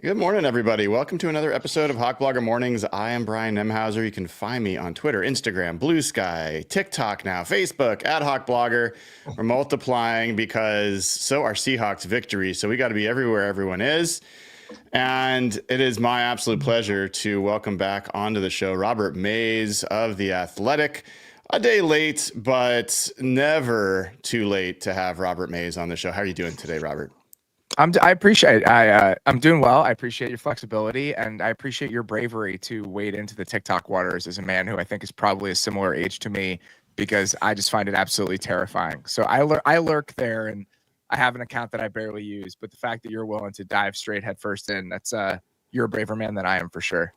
Good morning, everybody. Welcome to another episode of Hawk Blogger Mornings. I am Brian Nemhauser. You can find me on Twitter, Instagram, Blue Sky, TikTok now, Facebook, at Hawk Blogger. We're multiplying because so are Seahawks victories. So we got to be everywhere everyone is. And it is my absolute pleasure to welcome back onto the show Robert Mays of The Athletic. A day late, but never too late to have Robert Mays on the show. How are you doing today, Robert? I appreciate I'm doing well. I appreciate your flexibility, and I appreciate your bravery to wade into the TikTok waters as a man who I think is probably a similar age to me, because I just find it absolutely terrifying. So I lurk there, and I have an account that I barely use. But the fact that you're willing to dive straight headfirst in, that's you're a braver man than I am for sure.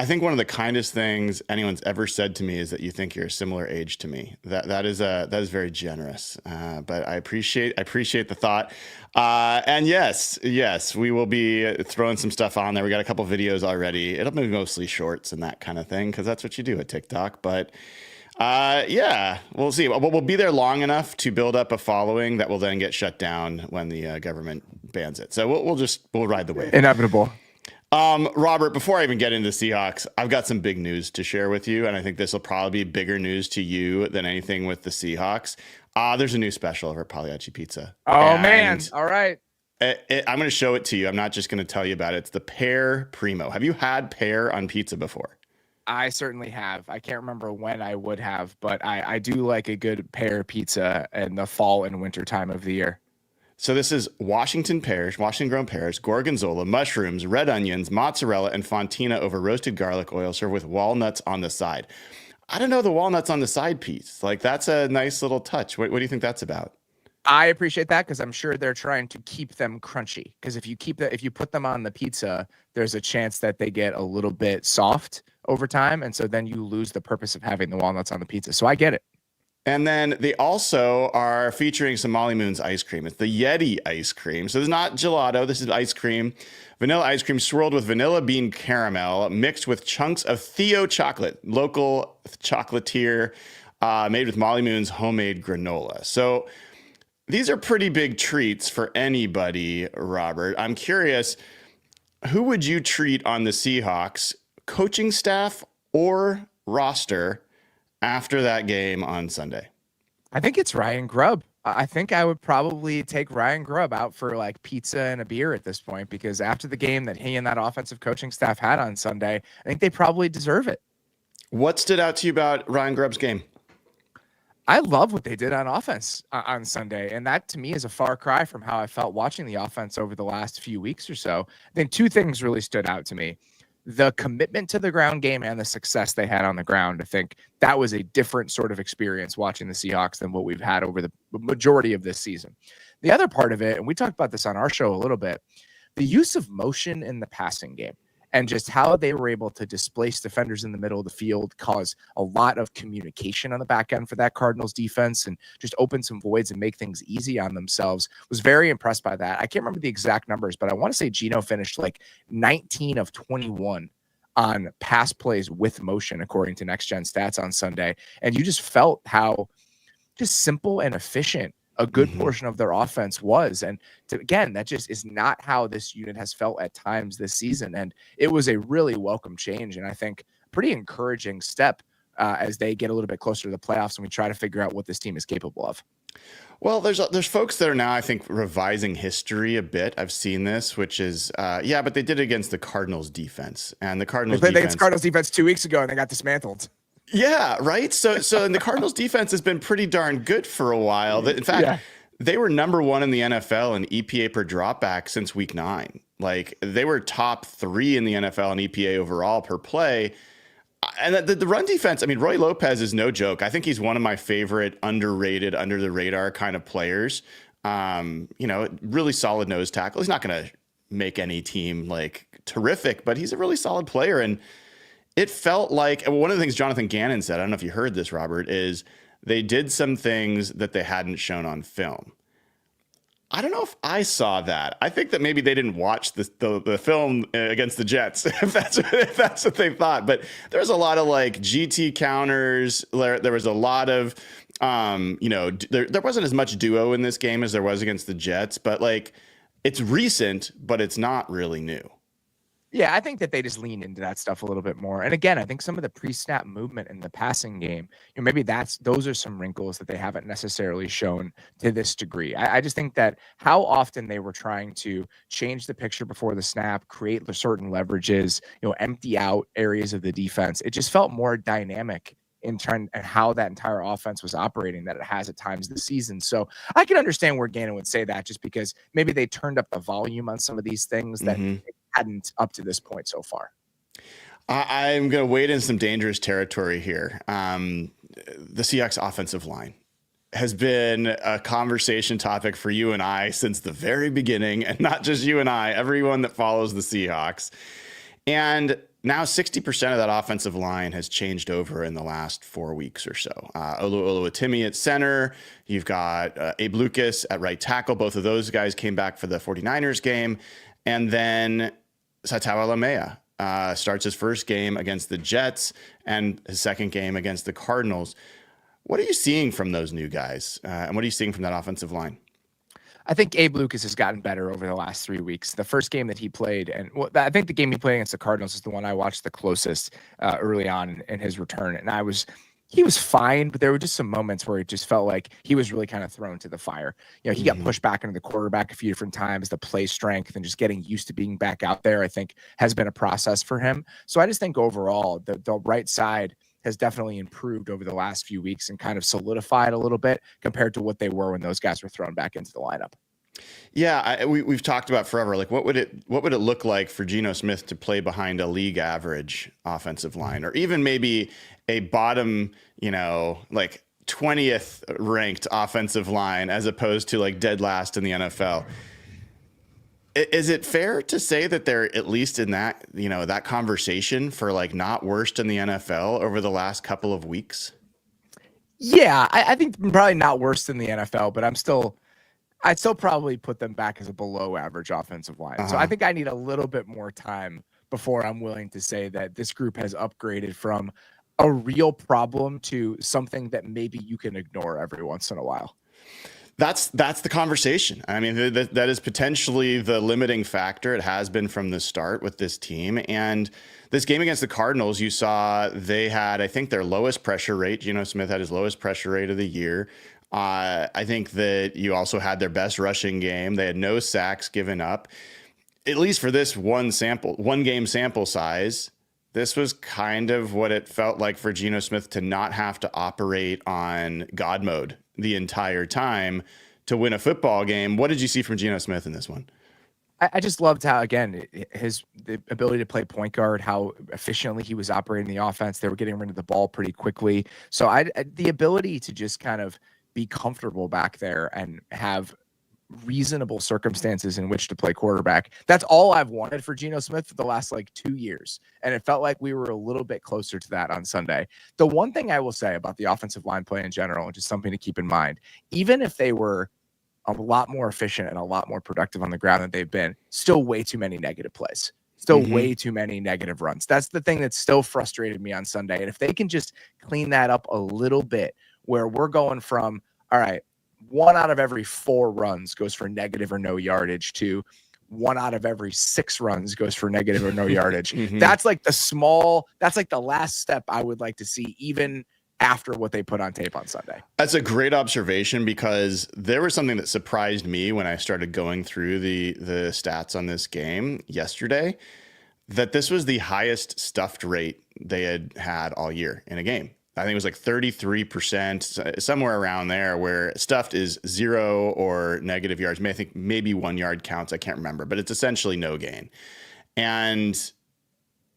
I think one of the kindest things anyone's ever said to me is that you think you're a similar age to me. That is very generous, but I appreciate the thought. And yes, we will be throwing some stuff on there. We got a couple videos already. It'll be mostly shorts and that kind of thing because that's what you do at TikTok. But yeah, we'll see. We'll be there long enough to build up a following that will then get shut down when the government bans it. So we'll ride the wave. Inevitable. Robert, before I even get into the Seahawks, I've got some big news to share with you, and I think this will probably be bigger news to you than anything with the Seahawks. There's a new special over at Pagliacci Pizza. Oh, man. All right. I'm going to show it to you. I'm not just going to tell you about it. It's the Pear Primo. Have you had pear on pizza before? I certainly have. I can't remember when I would have, but I do like a good pear pizza in the fall and winter time of the year. So this is Washington grown pears, gorgonzola, mushrooms, red onions, mozzarella, and fontina over roasted garlic oil, served with walnuts on the side. I don't know the walnuts on the side piece. Like, that's a nice little touch. What do you think that's about? I appreciate that because I'm sure they're trying to keep them crunchy. Because if you put them on the pizza, there's a chance that they get a little bit soft over time, and so then you lose the purpose of having the walnuts on the pizza. So I get it. And then they also are featuring some Molly Moon's ice cream. It's the Yeti ice cream. So it's not gelato. This is ice cream. Vanilla ice cream swirled with vanilla bean caramel mixed with chunks of Theo chocolate, local chocolatier, made with Molly Moon's homemade granola. So these are pretty big treats for anybody, Robert. I'm curious, who would you treat on the Seahawks, coaching staff or roster, after that game on Sunday? I think it's Ryan Grubb. I think I would probably take Ryan Grubb out for like pizza and a beer at this point, because after the game that he and that offensive coaching staff had on Sunday, I think they probably deserve it. What stood out to you about Ryan Grubb's game? I love what they did on offense on Sunday, and that to me is a far cry from how I felt watching the offense over the last few weeks or so. I think two things really stood out to me. The commitment to the ground game and the success they had on the ground. I think that was a different sort of experience watching the Seahawks than what we've had over the majority of this season. The other part of it, and we talked about this on our show a little bit, the use of motion in the passing game and just how they were able to displace defenders in the middle of the field, cause a lot of communication on the back end for that Cardinals defense, and just open some voids and make things easy on themselves. Was very impressed by that. I can't remember the exact numbers, but I want to say Geno finished like 19 of 21 on pass plays with motion, according to Next Gen Stats on Sunday. And you just felt how just simple and efficient a good portion of their offense was. And again, that just is not how this unit has felt at times this season. And it was a really welcome change. And I think a pretty encouraging step as they get a little bit closer to the playoffs and we try to figure out what this team is capable of. Well, there's folks that are now, I think, revising history a bit. I've seen this, which is, but they did it against the Cardinals defense. And the Cardinals defense. They played against Cardinals defense 2 weeks ago and they got dismantled. Yeah, right. So and the Cardinals defense has been pretty darn good for a while. In fact, they were number one in the NFL in EPA per dropback since week 9. Like, they were top 3 in the NFL in EPA overall per play. And the run defense, I mean, Roy Lopez is no joke. I think he's one of my favorite underrated, under the radar kind of players. Really solid nose tackle. He's not going to make any team like terrific, but he's a really solid player. And it felt like one of the things Jonathan Gannon said, I don't know if you heard this, Robert, is they did some things that they hadn't shown on film. I don't know if I saw that. I think that maybe they didn't watch the film against the Jets, if that's what they thought. But there was a lot of like GT counters. There was a lot of, there wasn't as much duo in this game as there was against the Jets. But like, it's recent, but it's not really new. Yeah, I think that they just lean into that stuff a little bit more. And again, I think some of the pre-snap movement in the passing game, maybe those are some wrinkles that they haven't necessarily shown to this degree. I just think that how often they were trying to change the picture before the snap, create the certain leverages, empty out areas of the defense. It just felt more dynamic in trying and how that entire offense was operating that it has at times this season. So I can understand where Gannon would say that, just because maybe they turned up the volume on some of these things that hadn't up to this point so far. I'm going to wade in some dangerous territory here. The Seahawks offensive line has been a conversation topic for you and I since the very beginning, and not just you and I, everyone that follows the Seahawks. And now 60% of that offensive line has changed over in the last 4 weeks or so. Oluwatimi at center. You've got Abe Lucas at right tackle. Both of those guys came back for the 49ers game. And then Satawa Lamea starts his first game against the Jets and his second game against the Cardinals. What are you seeing from those new guys? And what are you seeing from that offensive line? I think Abe Lucas has gotten better over the last 3 weeks. The first game that he played, and I think the game he played against the Cardinals is the one I watched the closest early on in his return. And he was fine, but there were just some moments where it just felt like he was really kind of thrown to the fire. He got pushed back into the quarterback a few different times. The play strength and just getting used to being back out there, I think, has been a process for him. So I just think overall, the right side has definitely improved over the last few weeks and kind of solidified a little bit compared to what they were when those guys were thrown back into the lineup. Yeah, we've talked about forever. Like, what would it look like for Geno Smith to play behind a league average offensive line, or even maybe a bottom, like 20th ranked offensive line, as opposed to like dead last in the NFL? Is it fair to say that they're at least in that, that conversation for like not worst in the NFL over the last couple of weeks? Yeah, I think probably not worse than the NFL, but I'd still probably put them back as a below average offensive line. So I think I need a little bit more time before I'm willing to say that this group has upgraded from a real problem to something that maybe you can ignore every once in a while. That's the conversation. I mean, that is potentially the limiting factor. It has been from the start with this team. And this game against the Cardinals, you saw they had, I think, their lowest pressure rate. Geno Smith had his lowest pressure rate of the year. I think that you also had their best rushing game. They had no sacks given up. At least for this one game sample size, this was kind of what it felt like for Geno Smith to not have to operate on God mode the entire time to win a football game. What did you see from Geno Smith in this one? I just loved how, again, the ability to play point guard, how efficiently he was operating the offense. They were getting rid of the ball pretty quickly. So the ability to just kind of be comfortable back there and have reasonable circumstances in which to play quarterback. That's all I've wanted for Geno Smith for the last 2 years. And it felt like we were a little bit closer to that on Sunday. The one thing I will say about the offensive line play in general, which is something to keep in mind, even if they were a lot more efficient and a lot more productive on the ground than they've been, still way too many negative plays. Still way too many negative runs. That's the thing that still frustrated me on Sunday. And if they can just clean that up a little bit, where we're going from, all right, 1 out of every 4 runs goes for negative or no yardage to 1 out of every 6 runs goes for negative or no yardage. That's like the last step I would like to see, even after what they put on tape on Sunday. That's a great observation, because there was something that surprised me when I started going through the stats on this game yesterday, that this was the highest stuffed rate they had all year in a game. I think it was like 33%, somewhere around there, where stuffed is 0 or negative yards. I think maybe 1 yard counts. I can't remember, but it's essentially no gain. And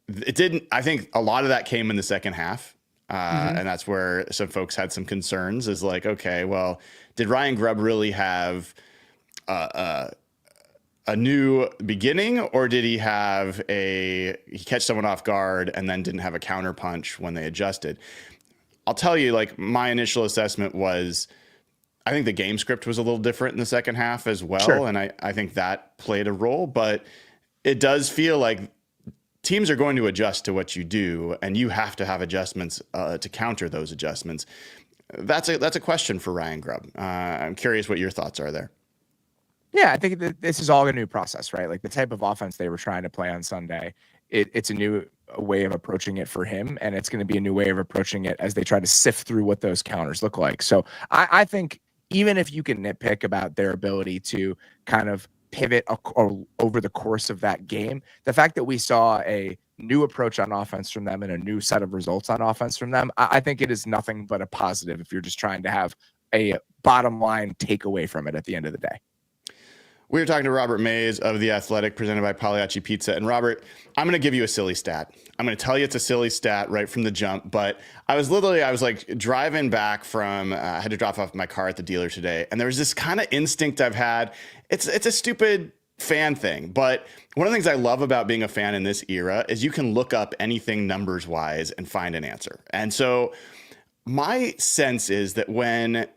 it didn't, I think a lot of that came in the second half. And that's where some folks had some concerns, is like, okay, well, did Ryan Grubb really have a new beginning, or did he catch someone off guard and then didn't have a counter punch when they adjusted? I'll tell you, my initial assessment was, I think the game script was a little different in the second half as well. Sure. And I think that played a role, but it does feel like teams are going to adjust to what you do, and you have to have adjustments to counter those adjustments. That's a question for Ryan Grubb. I'm curious what your thoughts are there. Yeah, I think that this is all a new process, right? Like the type of offense they were trying to play on Sunday, it's a new way of approaching it for him, and it's going to be a new way of approaching it as they try to sift through what those counters look like. So I think even if you can nitpick about their ability to kind of pivot over the course of that game, the fact that we saw a new approach on offense from them and a new set of results on offense from them, I think it is nothing but a positive if you're just trying to have a bottom line takeaway from it at the end of the day. We were talking to Robert Mays of The Athletic, presented by Pagliacci Pizza. And Robert, I'm going to give you a silly stat. I'm going to tell you it's a silly stat right from the jump. But I was like driving back from, I had to drop off my car at the dealer today. And there was this kind of instinct I've had. It's a stupid fan thing. But one of the things I love about being a fan in this era is you can look up anything numbers wise and find an answer. And so my sense is that when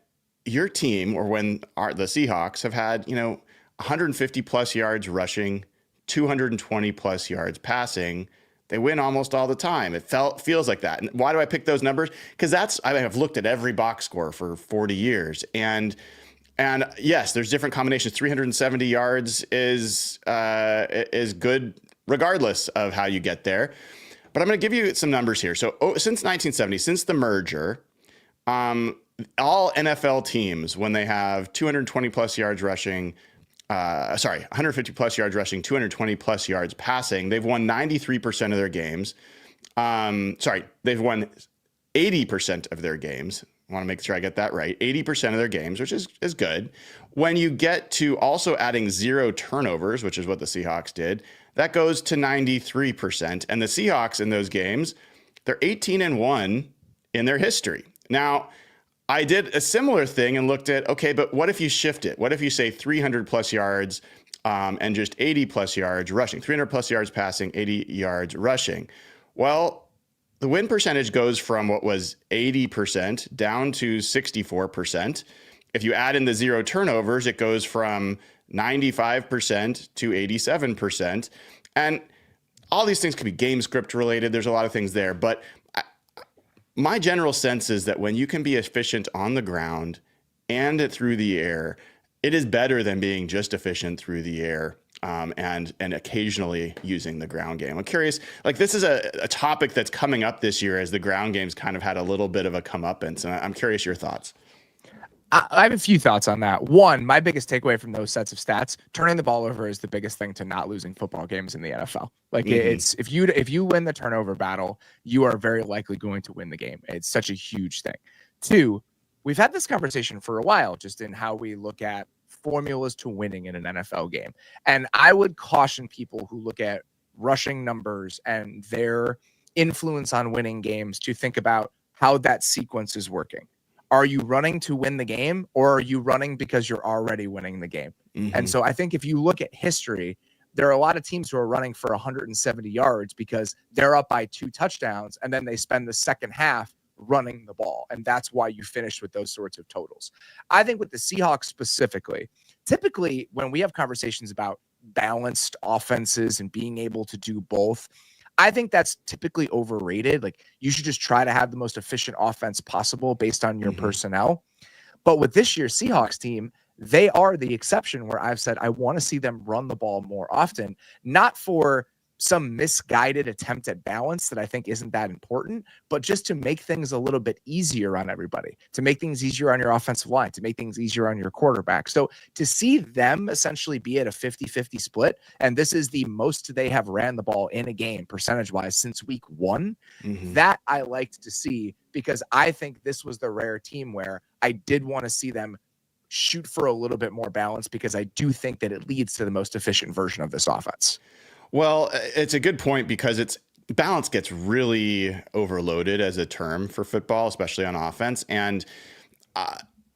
your team or when the Seahawks have had, 150 plus yards rushing, 220 plus yards passing, they win almost all the time. It feels like that. And why do I pick those numbers? Because I have looked at every box score for 40 years. And yes, there's different combinations. 370 yards is good regardless of how you get there. But I'm going to give you some numbers here. So since 1970, since the merger, all NFL teams, when they have 220 plus yards rushing, 150 plus yards rushing, 220 plus yards passing, they've won 93% of their games. They've won 80% of their games. I want to make sure I get that right. 80% of their games, which is good. When you get to also adding 0 turnovers, which is what the Seahawks did, that goes to 93%. And the Seahawks in those games, they're 18-1 in their history. Now, I did a similar thing and looked at, okay, but what if you shift it? What if you say 300 plus yards and just 80 plus yards rushing, 300 plus yards passing, 80 yards rushing? Well, the win percentage goes from what was 80% down to 64%. If you add in the 0 turnovers, it goes from 95% to 87%. And all these things could be game script related. There's a lot of things there, but my general sense is that when you can be efficient on the ground and through the air, it is better than being just efficient through the air and occasionally using the ground game. I'm curious, like this is a topic that's coming up this year as the ground game's kind of had a little bit of a comeuppance, and I'm curious your thoughts. I have a few thoughts on that. One, my biggest takeaway from those sets of stats, turning the ball over is the biggest thing to not losing football games in the NFL. Like it's if you win the turnover battle, you are very likely going to win the game. It's such a huge thing. Two, we've had this conversation for a while, just in how we look at formulas to winning in an NFL game. And I would caution people who look at rushing numbers and their influence on winning games to think about how that sequence is working. Are you running to win the game, or are you running because you're already winning the game? Mm-hmm. And so I think if you look at history, there are a lot of teams who are running for 170 yards because they're up by 2 touchdowns, and then they spend the second half running the ball. And that's why you finish with those sorts of totals. I think with the Seahawks specifically, typically when we have conversations about balanced offenses and being able to do both, I think that's typically overrated. Like you should just try to have the most efficient offense possible based on your personnel. But with this year's Seahawks team, they are the exception where I've said I want to see them run the ball more often, not for some misguided attempt at balance that I think isn't that important, but just to make things a little bit easier on everybody, to make things easier on your offensive line, to make things easier on your quarterback. So to see them essentially be at a 50-50 split, and this is the most they have ran the ball in a game percentage-wise since week 1, that I liked to see, because I think this was the rare team where I did want to see them shoot for a little bit more balance, because I do think that it leads to the most efficient version of this offense. Well, it's a good point, because balance gets really overloaded as a term for football, especially on offense. And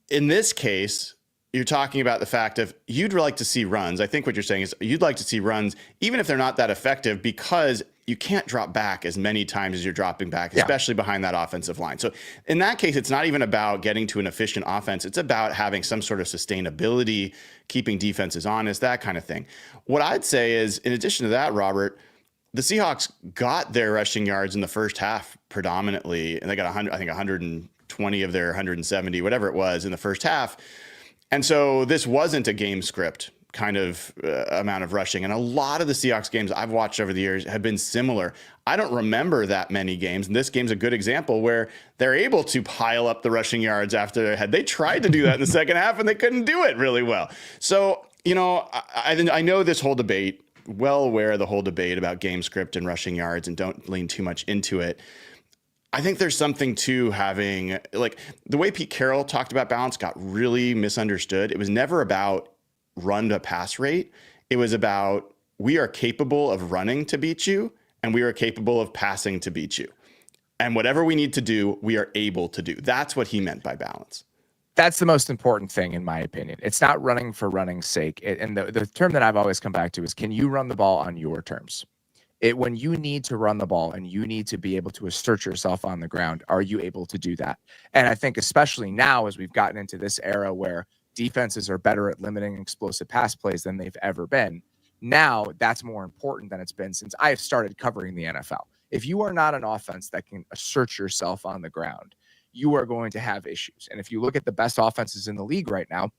in this case, you're talking about the fact of you'd like to see runs. I think what you're saying is you'd like to see runs, even if they're not that effective, because you can't drop back as many times as you're dropping back, especially behind that offensive line. So in that case, it's not even about getting to an efficient offense. It's about having some sort of sustainability, keeping defenses honest, that kind of thing. What I'd say is, in addition to that, Robert, the Seahawks got their rushing yards in the first half predominantly, and they got 120 of their 170, whatever it was, in the first half. And so this wasn't a game script kind of amount of rushing. And a lot of the Seahawks games I've watched over the years have been similar. I don't remember that many games. And this game's a good example where they're able to pile up the rushing yards after they tried to do that in the second half and they couldn't do it really well. So, I know this whole debate, well aware of the whole debate about game script and rushing yards, and don't lean too much into it. I think there's something to having, like, the way Pete Carroll talked about balance got really misunderstood. It was never about run to pass rate. It was about, we are capable of running to beat you, and we are capable of passing to beat you. And whatever we need to do, we are able to do. That's what he meant by balance. That's the most important thing, in my opinion. It's not running for running's sake. And the term that I've always come back to is, can you run the ball on your terms? When you need to run the ball and you need to be able to assert yourself on the ground, are you able to do that? And I think especially now, as we've gotten into this era where defenses are better at limiting explosive pass plays than they've ever been, now that's more important than it's been since I've started covering the NFL. If you are not an offense that can assert yourself on the ground, you are going to have issues. And if you look at the best offenses in the league right now,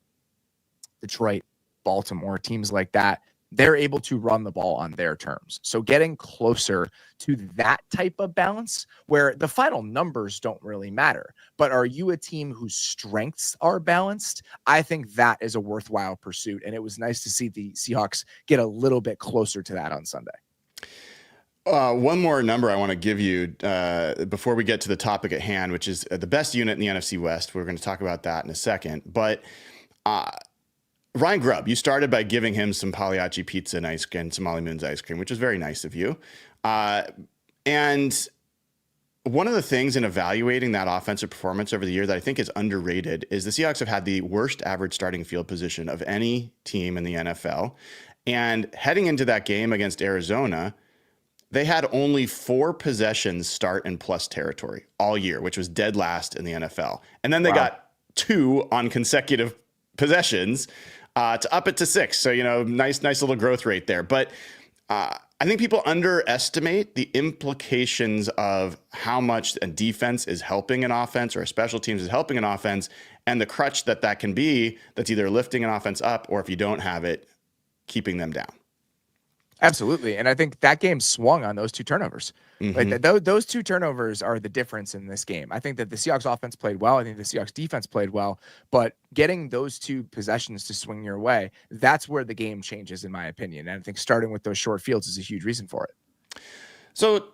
Detroit, Baltimore, teams like that, they're able to run the ball on their terms. So getting closer to that type of balance where the final numbers don't really matter, but are you a team whose strengths are balanced? I think that is a worthwhile pursuit. And it was nice to see the Seahawks get a little bit closer to that on Sunday. One more number I want to give you before we get to the topic at hand, which is the best unit in the NFC West. We're going to talk about that in a second. But Ryan Grubb, you started by giving him some Pagliacci Pizza and some Molly Moon's ice cream, which was very nice of you. And one of the things in evaluating that offensive performance over the year that I think is underrated is the Seahawks have had the worst average starting field position of any team in the NFL. And heading into that game against Arizona, they had only 4 possessions start in plus territory all year, which was dead last in the NFL. And then they got 2 on consecutive possessions to up it to 6. So, nice little growth rate there. But I think people underestimate the implications of how much a defense is helping an offense or a special teams is helping an offense, and the crutch that can be that's either lifting an offense up or, if you don't have it, keeping them down. Absolutely. And I think that game swung on those 2 turnovers. Mm-hmm. Like those 2 turnovers are the difference in this game. I think that the Seahawks offense played well. I think the Seahawks defense played well, but getting those 2 possessions to swing your way, that's where the game changes, in my opinion. And I think starting with those short fields is a huge reason for it. So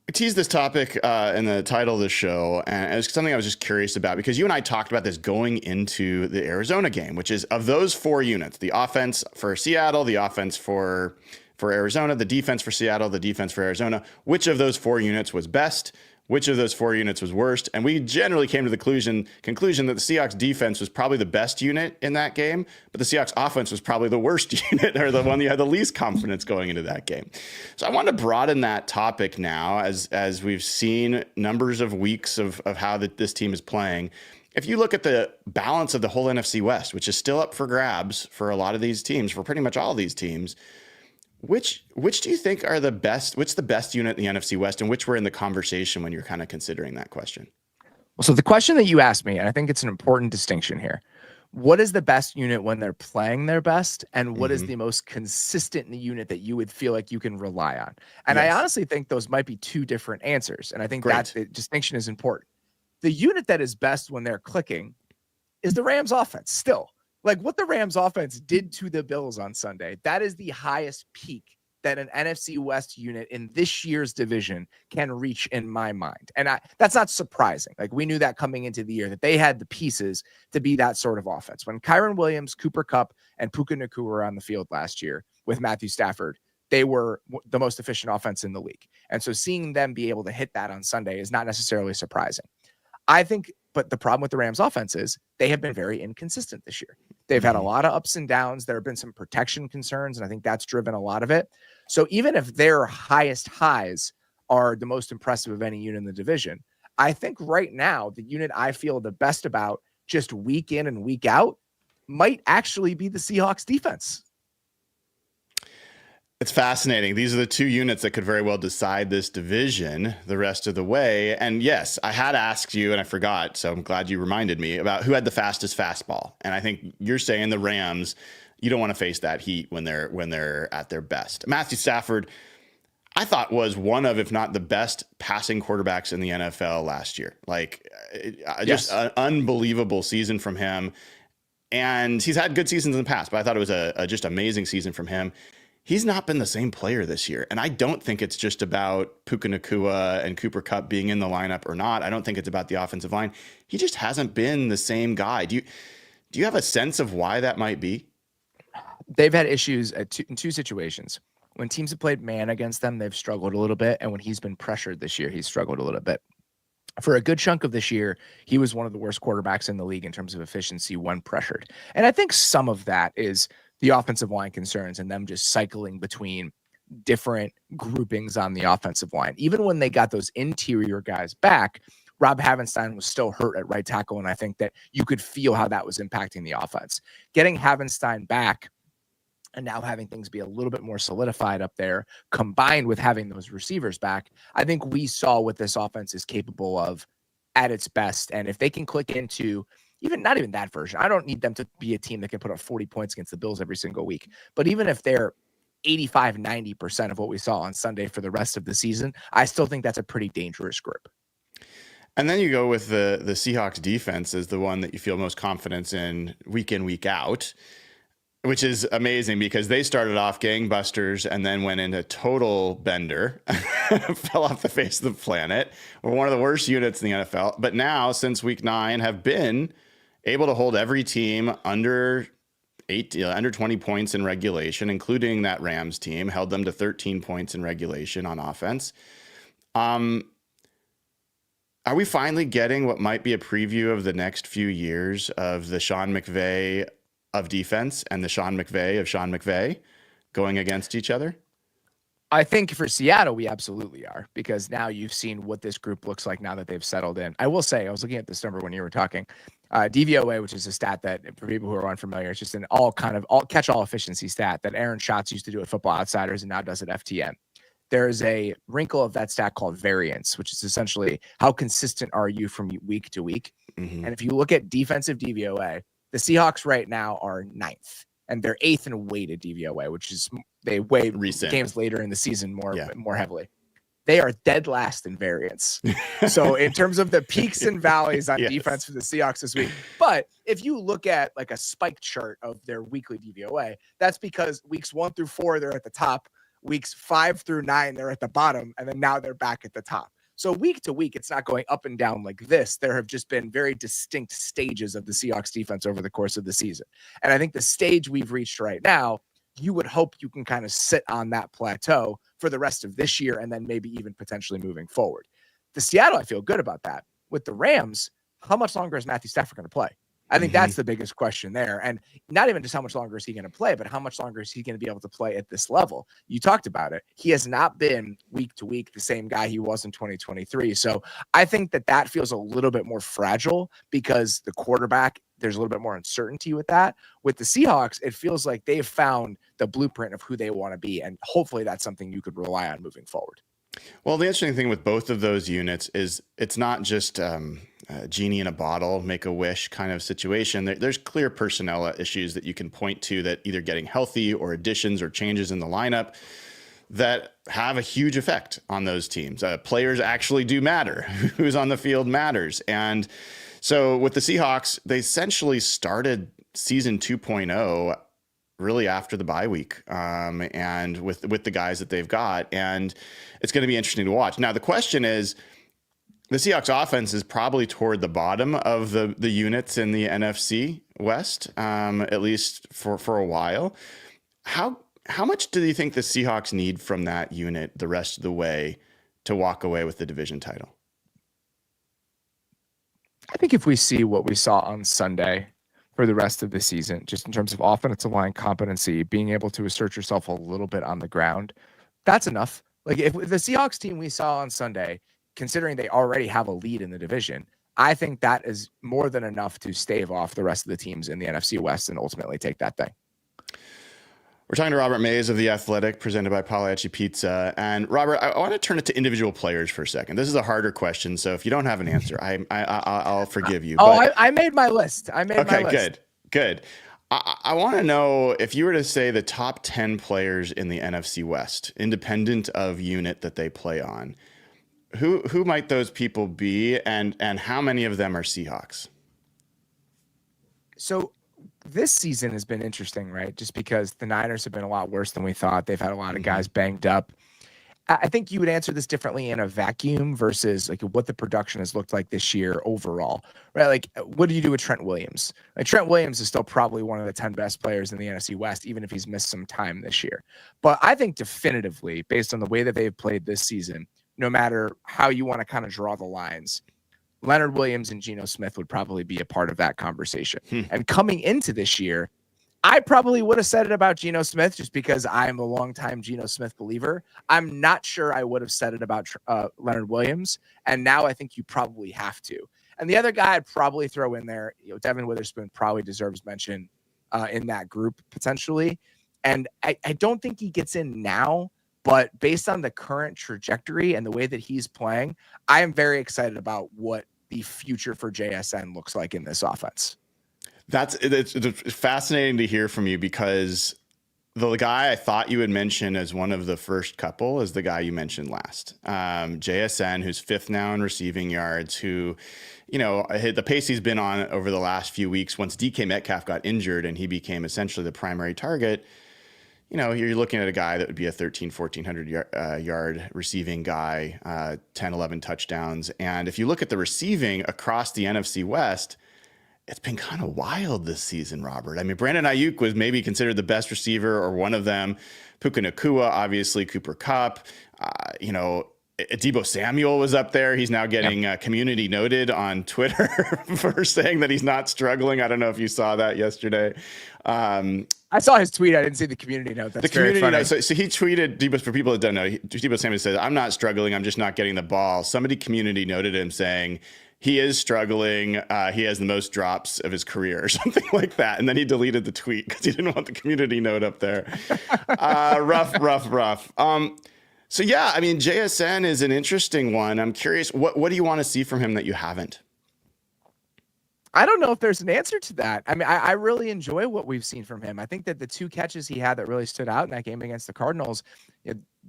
I teased this topic in the title of the show, and it's something I was just curious about because you and I talked about this going into the Arizona game, which is of those 4 units, the offense for Seattle, the offense for Arizona, the defense for Seattle, the defense for Arizona, which of those 4 units was best, which of those 4 units was worst. And we generally came to the conclusion that the Seahawks defense was probably the best unit in that game, but the Seahawks offense was probably the worst unit, or the one you had the least confidence going into that game. So I want to broaden that topic now as we've seen numbers of weeks of how this team is playing. If you look at the balance of the whole NFC West, which is still up for grabs for a lot of these teams, for pretty much all of these teams, which do you think are the best? What's the best unit in the NFC West, and which were in the conversation when you're kind of considering that question? Well, so the question that you asked me, and I think it's an important distinction here. What is the best unit when they're playing their best, and what is the most consistent unit that you would feel like you can rely on? And I honestly think those might be 2 different answers, and I think that the distinction is important. The unit that is best when they're clicking is the Rams offense still. Like what the Rams offense did to the Bills on Sunday, that is the highest peak that an NFC West unit in this year's division can reach in my mind. And that's not surprising. Like we knew that coming into the year that they had the pieces to be that sort of offense. When Kyron Williams, Cooper Kupp, and Puka Nacua were on the field last year with Matthew Stafford, they were the most efficient offense in the league. And so seeing them be able to hit that on Sunday is not necessarily surprising. I think, but the problem with the Rams offense is they have been very inconsistent this year. They've had a lot of ups and downs. There have been some protection concerns, and I think that's driven a lot of it. So even if their highest highs are the most impressive of any unit in the division, I think right now the unit I feel the best about just week in and week out might actually be the Seahawks defense. It's fascinating. These are the 2 units that could very well decide this division the rest of the way. And yes, I had asked you and I forgot, so I'm glad you reminded me about who had the fastest fastball. And I think you're saying the Rams. You don't want to face that heat when they're at their best. Matthew Stafford, I thought, was one of, if not the best passing quarterbacks in the NFL last year. Like, just an unbelievable season from him. And he's had good seasons in the past, but I thought it was a just amazing season from him. He's not been the same player this year. And I don't think it's just about Puka Nacua and Cooper Kupp being in the lineup or not. I don't think it's about the offensive line. He just hasn't been the same guy. Do you have a sense of why that might be? They've had issues in two situations. When teams have played man against them, they've struggled a little bit. And when he's been pressured this year, he's struggled a little bit. For a good chunk of this year, he was one of the worst quarterbacks in the league in terms of efficiency when pressured. And I think some of that is the offensive line concerns and them just cycling between different groupings on the offensive line. Even when they got those interior guys back, Rob Havenstein was still hurt at right tackle. And I think that you could feel how that was impacting the offense. Getting Havenstein back and now having things be a little bit more solidified up there, combined with having those receivers back, I think we saw what this offense is capable of at its best. And if they can click into not even that version, I don't need them to be a team that can put up 40 points against the Bills every single week. But even if they're 85, 90% of what we saw on Sunday for the rest of the season, I still think that's a pretty dangerous group. And then you go with the Seahawks defense as the one that you feel most confidence in, week out, which is amazing because they started off gangbusters and then went into total bender, fell off the face of the planet. We're one of the worst units in the NFL. But now, since week 9, have been able to hold every team under 20 points in regulation, including that Rams team, held them to 13 points in regulation on offense. Are we finally getting what might be a preview of the next few years of the Sean McVay of defense and the Sean McVay of Sean McVay going against each other? I think for Seattle, we absolutely are, because now you've seen what this group looks like now that they've settled in. I will say, I was looking at this number when you were talking, DVOA, which is a stat that for people who are unfamiliar, it's just an all catch-all efficiency stat that Aaron Schatz used to do at Football Outsiders and now does at FTN. There's a wrinkle of that stat called variance, which is essentially how consistent are you from week to week. Mm-hmm. And if you look at defensive DVOA, the Seahawks right now are 9th, and they're 8th in weighted DVOA, which is they weigh recent games later in the season more heavily. They are dead last in variance. So in terms of the peaks and valleys on defense for the Seahawks this week, but if you look at like a spike chart of their weekly DVOA, that's because weeks 1 through 4, they're at the top. Weeks 5 through 9, they're at the bottom, and then now they're back at the top. So week to week, it's not going up and down like this. There have just been very distinct stages of the Seahawks defense over the course of the season. And I think the stage we've reached right now, you would hope you can kind of sit on that plateau for the rest of this year and then maybe even potentially moving forward. The Seattle, I feel good about that. With the Rams, how much longer is Matthew Stafford going to play? I think that's the biggest question there. And not even just how much longer is he going to play, but how much longer is he going to be able to play at this level? You talked about it. He has not been week to week the same guy he was in 2023. So I think that feels a little bit more fragile because the quarterback, there's a little bit more uncertainty with that. With the Seahawks, it feels like they've found the blueprint of who they want to be. And hopefully that's something you could rely on moving forward. Well, the interesting thing with both of those units is it's not just a genie in a bottle, make a wish kind of situation. There's clear personnel issues that you can point to that either getting healthy or additions or changes in the lineup that have a huge effect on those teams. Players actually do matter. Who's on the field matters. And so with the Seahawks, they essentially started season 2.0 really after the bye week, and with the guys that they've got. And it's going to be interesting to watch. Now, the question is, the Seahawks offense is probably toward the bottom of the units in the NFC West, at least for a while. How much do you think the Seahawks need from that unit the rest of the way to walk away with the division title? I think if we see what we saw on Sunday for the rest of the season, just in terms of offensive line competency, being able to assert yourself a little bit on the ground, that's enough. Like if the Seahawks team we saw on Sunday, considering they already have a lead in the division, I think that is more than enough to stave off the rest of the teams in the NFC West and ultimately take that thing. We're talking to Robert Mays of The Athletic, presented by Pagliacci Pizza. And Robert, I want to turn it to individual players for a second. This is a harder question, so if you don't have an answer, I'll forgive you. I made my list. Okay, good. I want to know if you were to say the top 10 players in the NFC West, independent of unit that they play on, who might those people be, and how many of them are Seahawks? So this season has been interesting, right? Just because the Niners have been a lot worse than we thought. They've had a lot of guys banged up. I think you would answer this differently in a vacuum versus like what the production has looked like this year overall, right? Like, what do you do with Trent Williams? Like, Trent Williams is still probably one of the 10 best players in the NFC West, even if he's missed some time this year. But I think definitively, based on the way that they've played this season, no matter how you want to kind of draw the lines, Leonard Williams and Geno Smith would probably be a part of that conversation. And coming into this year, I probably would have said it about Geno Smith just because I'm a longtime Geno Smith believer. I'm not sure I would have said it about Leonard Williams. And now I think you probably have to. And the other guy I'd probably throw in there, Devin Witherspoon probably deserves mention in that group potentially. And I don't think he gets in now, but based on the current trajectory and the way that he's playing, I am very excited about what the future for JSN looks like in this offense. It's fascinating to hear from you because the guy I thought you would mention as one of the first couple is the guy you mentioned last. JSN, who's fifth now in receiving yards, who, the pace he's been on over the last few weeks, once DK Metcalf got injured and he became essentially the primary target, you're looking at a guy that would be a 1,400 yard receiving guy, 10, 11 touchdowns. And if you look at the receiving across the NFC West, it's been kind of wild this season, Robert. I mean, Brandon Ayuk was maybe considered the best receiver or one of them. Puka Nacua, obviously, Cooper Kupp. Deebo Samuel was up there. He's now getting community noted on Twitter for saying that he's not struggling. I don't know if you saw that yesterday. I saw his tweet. I didn't see the community note. That's the community note. So he tweeted, Deebo, for people that don't know, Deebo Samuel said, "I'm not struggling. I'm just not getting the ball." Somebody community noted him saying, he is struggling. He has the most drops of his career or something like that. And then he deleted the tweet because he didn't want the community note up there. Rough. So, yeah, I mean, JSN is an interesting one. I'm curious, what do you want to see from him that you haven't? I don't know if there's an answer to that. I mean, I really enjoy what we've seen from him. I think that the two catches he had that really stood out in that game against the Cardinals,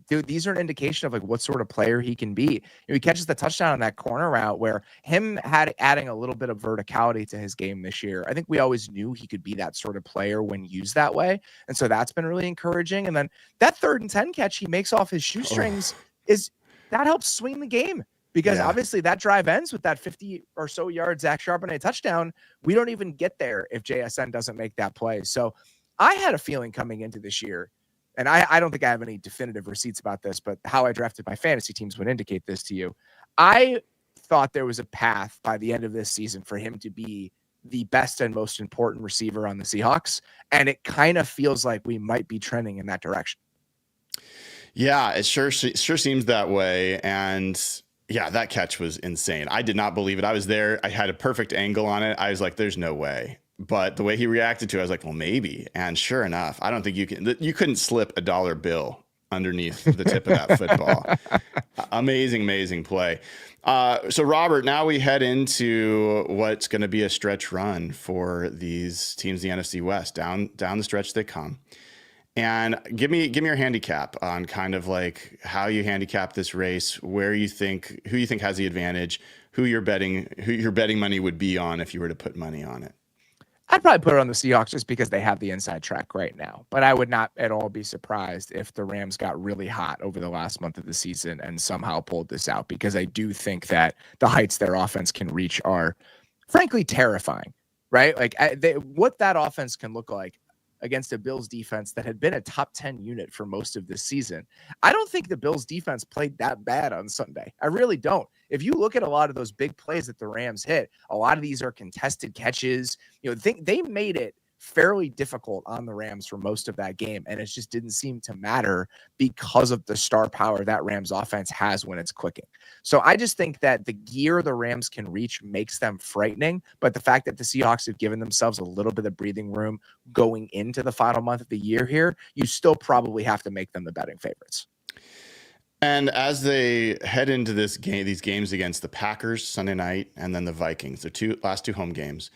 dude, these are an indication of like what sort of player he can be. He catches the touchdown on that corner route where him adding a little bit of verticality to his game this year. I think we always knew he could be that sort of player when used that way. And so that's been really encouraging. And then that 3rd and 10 catch he makes off his shoestrings that helps swing the game. Because obviously that drive ends with that 50 or so yard Zach Charbonnet touchdown. We don't even get there if JSN doesn't make that play. So I had a feeling coming into this year, and I don't think I have any definitive receipts about this, but how I drafted my fantasy teams would indicate this to you. I thought there was a path by the end of this season for him to be the best and most important receiver on the Seahawks. And it kind of feels like we might be trending in that direction. Yeah, it sure seems that way. And yeah, that catch was insane. I did not believe it. I was there. I had a perfect angle on it. I was like, there's no way. But the way he reacted to it, I was like, well, maybe. And sure enough, I don't think you couldn't slip a dollar bill underneath the tip of that football. Amazing play. So Robert, now we head into what's going to be a stretch run for these teams, the NFC West, down the stretch they come. And give me your handicap on kind of like how you handicap this race, who you think has the advantage, who your betting money would be on if you were to put money on it. I'd probably put it on the Seahawks just because they have the inside track right now. But I would not at all be surprised if the Rams got really hot over the last month of the season and somehow pulled this out, because I do think that the heights their offense can reach are frankly terrifying, right? Like what that offense can look like against a Bills defense that had been a top 10 unit for most of this season. I don't think the Bills defense played that bad on Sunday. I really don't. If you look at a lot of those big plays that the Rams hit, a lot of these are contested catches. They made it fairly difficult on the Rams for most of that game, and it just didn't seem to matter because of the star power that Rams offense has when it's clicking. So I just think that the gear the Rams can reach makes them frightening, but the fact that the Seahawks have given themselves a little bit of breathing room going into the final month of the year here, you still probably have to make them the betting favorites. And as they head into these games against the Packers Sunday night and then the Vikings, the last two home games,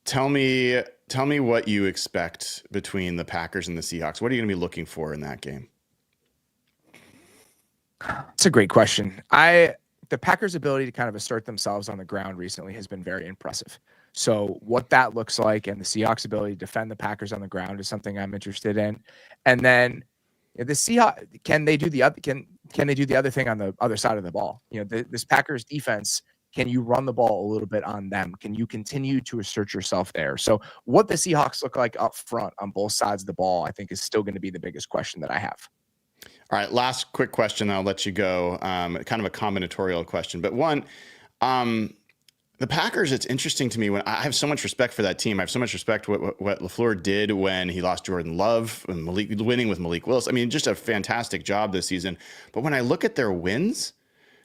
tell me tell me what you expect between the Packers and the Seahawks. What are you going to be looking for in that game? It's a great question. The Packers' ability to kind of assert themselves on the ground recently has been very impressive. So what that looks like and the Seahawks' ability to defend the Packers on the ground is something I'm interested in. And then the Seahawks, can they do the other thing on the other side of the ball? This Packers defense, can you run the ball a little bit on them? Can you continue to assert yourself there? So what the Seahawks look like up front on both sides of the ball, I think, is still going to be the biggest question that I have. All right, last quick question, I'll let you go. Kind of a combinatorial question, but one, the Packers, it's interesting to me when I have so much respect for that team. I have so much respect for what LaFleur did when he lost Jordan Love and winning with Malik Willis. I mean, just a fantastic job this season. But when I look at their wins,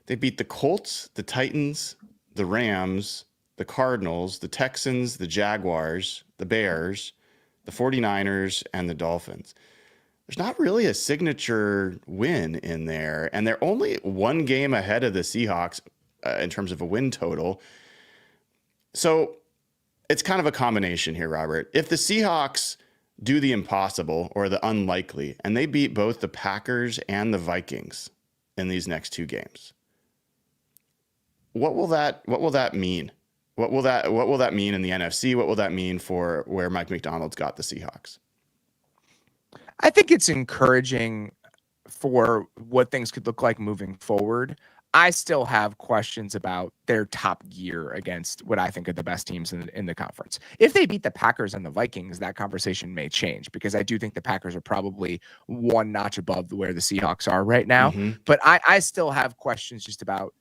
they beat the Colts, the Titans, the Rams, the Cardinals, the Texans, the Jaguars, the Bears, the 49ers, and the Dolphins. There's not really a signature win in there, and they're only one game ahead of the Seahawks in terms of a win total. So it's kind of a combination here, Robert. If the Seahawks do the impossible or the unlikely, and they beat both the Packers and the Vikings in these next two games, what will that mean? What will that mean in the NFC? What will that mean for where Mike McDonald's got the Seahawks? I think it's encouraging for what things could look like moving forward. I still have questions about their top gear against what I think are the best teams in the conference. If they beat the Packers and the Vikings, that conversation may change, because I do think the Packers are probably one notch above where the Seahawks are right now. Mm-hmm. But I still have questions just about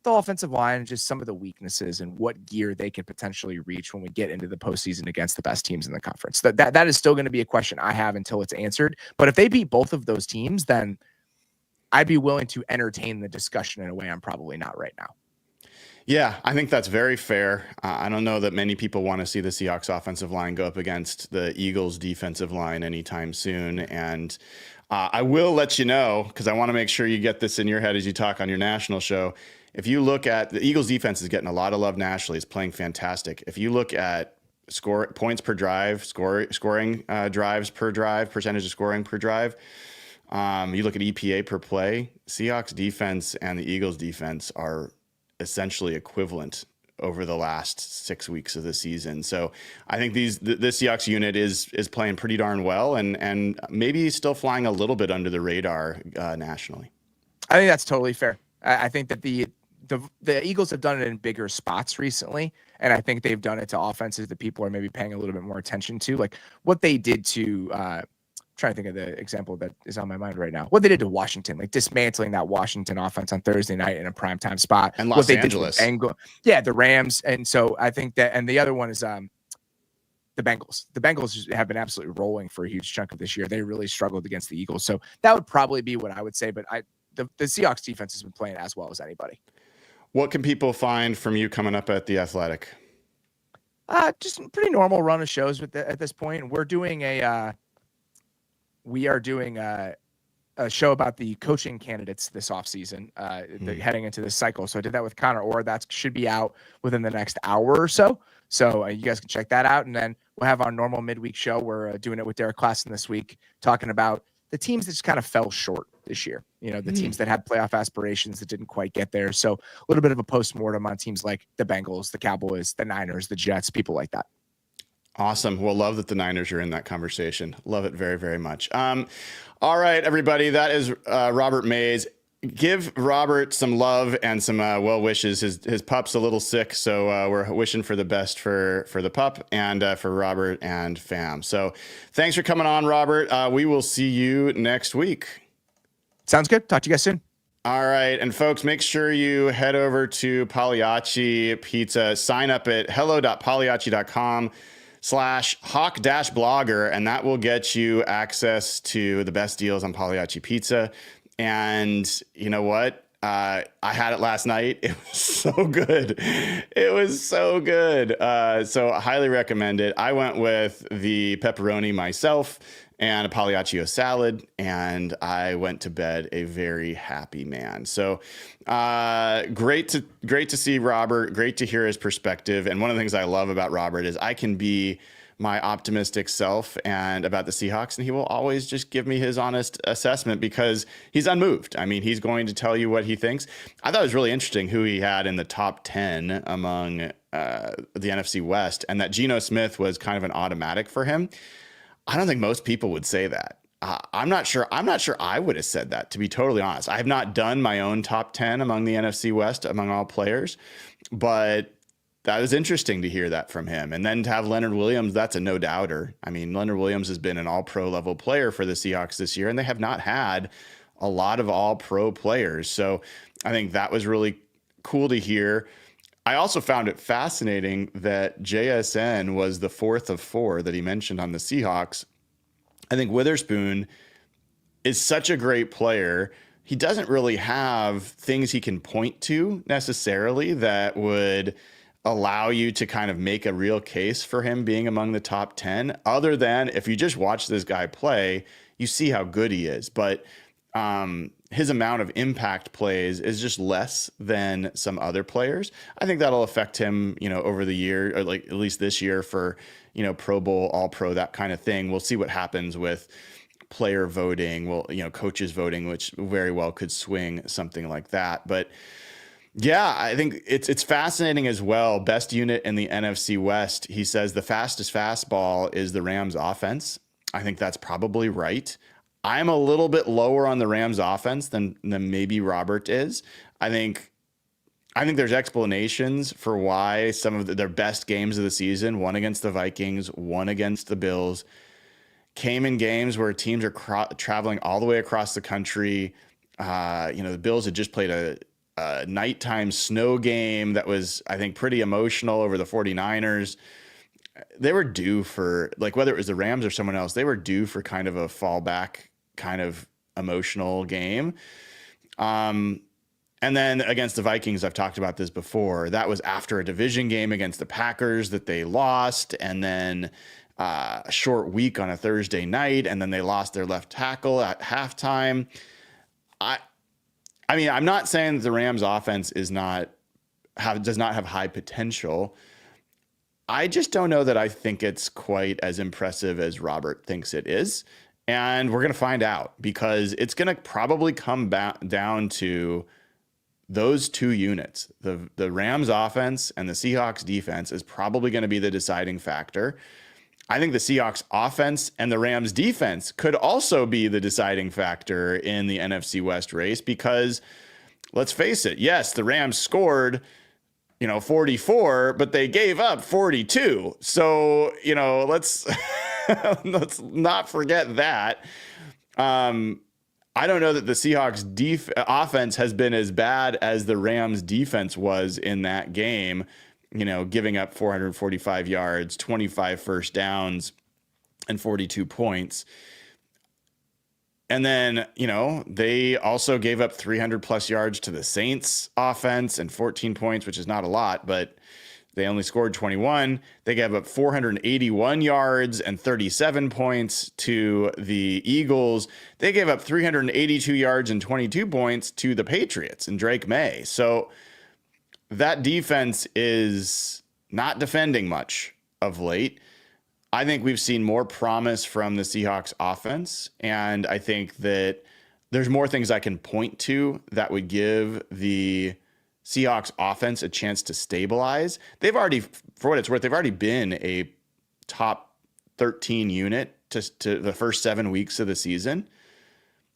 the offensive line and just some of the weaknesses and what gear they can potentially reach when we get into the postseason against the best teams in the conference. That is still going to be a question I have until it's answered. But if they beat both of those teams, then I'd be willing to entertain the discussion in a way I'm probably not right now. Yeah, I think that's very fair. I don't know that many people want to see the Seahawks offensive line go up against the Eagles defensive line anytime soon. And I will let you know, because I want to make sure you get this in your head as you talk on your national show. If you look at the Eagles defense is getting a lot of love nationally, it's playing fantastic. If you look at points per drive, scoring drives per drive, percentage of scoring per drive, you look at EPA per play, Seahawks defense and the Eagles defense are essentially equivalent over the last 6 weeks of the season. So I think the Seahawks unit is playing pretty darn well and maybe still flying a little bit under the radar nationally. I think that's totally fair. I think that the Eagles have done it in bigger spots recently, and I think they've done it to offenses that people are maybe paying a little bit more attention to, like what they did to trying to think of the example that is on my mind right now. What they did to Washington, like dismantling that Washington offense on Thursday night in a primetime spot. And Los Angeles. The Rams. And so I think that, and the other one is the Bengals. The Bengals have been absolutely rolling for a huge chunk of this year. They really struggled against the Eagles. So that would probably be what I would say. But the Seahawks defense has been playing as well as anybody. What can people find from you coming up at The Athletic? Just a pretty normal run of shows at this point. We're doing a show about the coaching candidates this offseason, heading into this cycle. So I did that with Connor Orr. That should be out within the next hour or so. So you guys can check that out. And then we'll have our normal midweek show. We're doing it with Derek Klassen this week, talking about the teams that just kind of fell short this year. The teams that had playoff aspirations that didn't quite get there. So a little bit of a postmortem on teams like the Bengals, the Cowboys, the Niners, the Jets, people like that. Awesome. Well, love that the Niners are in that conversation. Love it very, very much. All right, everybody. That is Robert Mays. Give Robert some love and some well wishes. His pup's a little sick, so we're wishing for the best for the pup and for Robert and fam. So thanks for coming on, Robert. We will see you next week. Sounds good. Talk to you guys soon. All right. And folks, make sure you head over to Pagliacci Pizza. Sign up at hello.pagliacci.com/hawk-blogger, and that will get you access to the best deals on Pagliacci Pizza. And you know what? I had it last night. It was so good. It was so good. So I highly recommend it. I went with the pepperoni myself and a Pagliaccio salad, and I went to bed a very happy man. So great to see Robert. Great to hear his perspective. And one of the things I love about Robert is I can be my optimistic self and about the Seahawks, and he will always just give me his honest assessment because he's unmoved. I mean, he's going to tell you what he thinks. I thought it was really interesting who he had in the top 10 among the NFC West, and that Geno Smith was kind of an automatic for him. I don't think most people would say that. I'm not sure I would have said that, to be totally honest. I have not done my own top 10 among the NFC West among all players, but that was interesting to hear that from him. And then to have Leonard Williams, that's a no doubter. I mean, Leonard Williams has been an all pro level player for the Seahawks this year, and they have not had a lot of all pro players. So I think that was really cool to hear. I also found it fascinating that JSN was the fourth of four that he mentioned on the Seahawks. I think Witherspoon is such a great player. He doesn't really have things he can point to necessarily that would allow you to kind of make a real case for him being among the top 10, other than if you just watch this guy play, you see how good he is. But his amount of impact plays is just less than some other players. I think that'll affect him, over the year, or like at least this year for, Pro Bowl, All Pro, that kind of thing. We'll see what happens with player voting, coaches voting, which very well could swing something like that. But yeah, I think it's fascinating as well. Best unit in the NFC West. He says the fastest fastball is the Rams offense. I think that's probably right. I'm a little bit lower on the Rams offense than maybe Robert is. I think there's explanations for why some of their best games of the season, one against the Vikings, one against the Bills, came in games where teams are traveling all the way across the country. The Bills had just played a nighttime snow game that was, I think, pretty emotional over the 49ers. They were due for, like, whether it was the Rams or someone else, they were due for kind of a fallback kind of emotional game. And then against the Vikings, I've talked about this before. That was after a division game against the Packers that they lost, and then a short week on a Thursday night, and then they lost their left tackle at halftime. I mean, I'm not saying that the Rams offense does not have high potential. I just don't know that I think it's quite as impressive as Robert thinks it is. And we're going to find out, because it's going to probably come back down to those two units. The Rams offense and the Seahawks defense is probably going to be the deciding factor. I think the Seahawks offense and the Rams defense could also be the deciding factor in the NFC West race, because let's face it, yes, the Rams scored, 44, but they gave up 42. So, let's let's not forget that. I don't know that the Seahawks offense has been as bad as the Rams defense was in that game, giving up 445 yards, 25 first downs, and 42 points. And then, they also gave up 300 plus yards to the Saints offense and 14 points, which is not a lot, but they only scored 21. They gave up 481 yards and 37 points to the Eagles. They gave up 382 yards and 22 points to the Patriots and Drake May. So that defense is not defending much of late. I think we've seen more promise from the Seahawks offense, and I think that there's more things I can point to that would give the Seahawks offense a chance to stabilize. They've already, for what it's worth, they've already been a top 13 unit to the first 7 weeks of the season.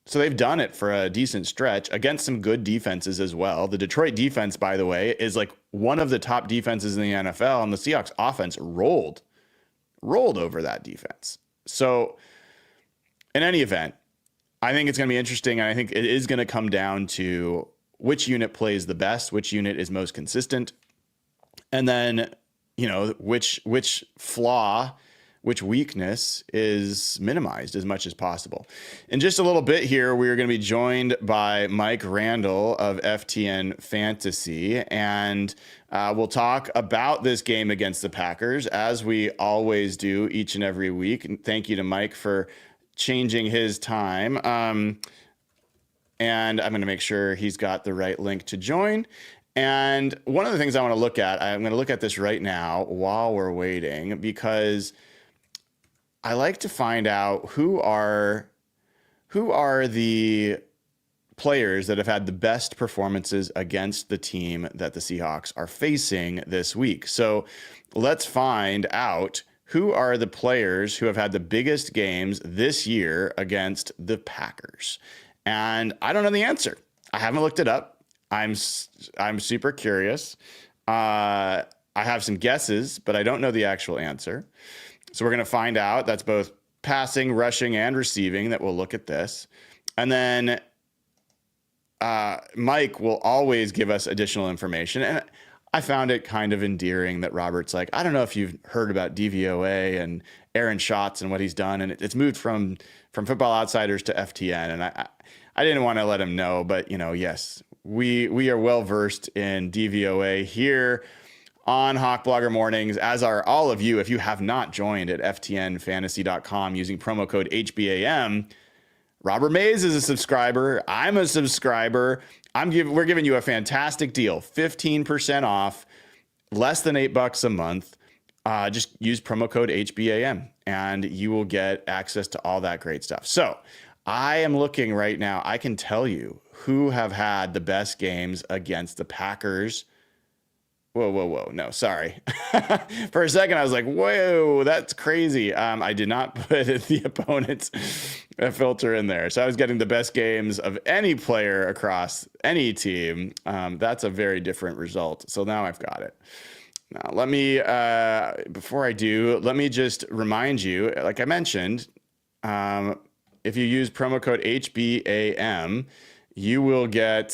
So they've done it for a decent stretch against some good defenses as well. The Detroit defense, by the way, is like one of the top defenses in the NFL, and the Seahawks offense rolled over that defense. So in any event, I think it's going to be interesting. And I think it is going to come down to which unit plays the best, which unit is most consistent. And then, which flaw, which weakness is minimized as much as possible. In just a little bit here, we are going to be joined by Mike Randle of FTN Fantasy, and we'll talk about this game against the Packers, as we always do each and every week. And thank you to Mike for changing his time. And I'm going to make sure he's got the right link to join. And one of the things I want to look at, I'm going to look at this right now while we're waiting, because I like to find out who are the players that have had the best performances against the team that the Seahawks are facing this week. So let's find out who are the players who have had the biggest games this year against the Packers. And I don't know the answer. I haven't looked it up. I'm super curious. I have some guesses, but I don't know the actual answer. So we're going to find out. That's both passing, rushing, and receiving that we'll look at this. And then Mike will always give us additional information. And I found it kind of endearing that Robert's like, I don't know if you've heard about DVOA and Aaron Schatz and what he's done. And it's moved from Football Outsiders to FTN. And I didn't want to let him know, but yes, we are well versed in DVOA here on Hawk Blogger Mornings, as are all of you. If you have not joined at ftnfantasy.com using promo code HBAM, Robert Mays is a subscriber. I'm a subscriber. We're giving you a fantastic deal, 15% off, less than $8 a month. Just use promo code HBAM and you will get access to all that great stuff. So I am looking right now. I can tell you who have had the best games against the Packers. Whoa. No, sorry. For a second, I was like, whoa, that's crazy. I did not put the opponent's filter in there. So I was getting the best games of any player across any team. That's a very different result. So now I've got it. Now, let me, before I do, let me just remind you, like I mentioned, if you use promo code HBAM, you will get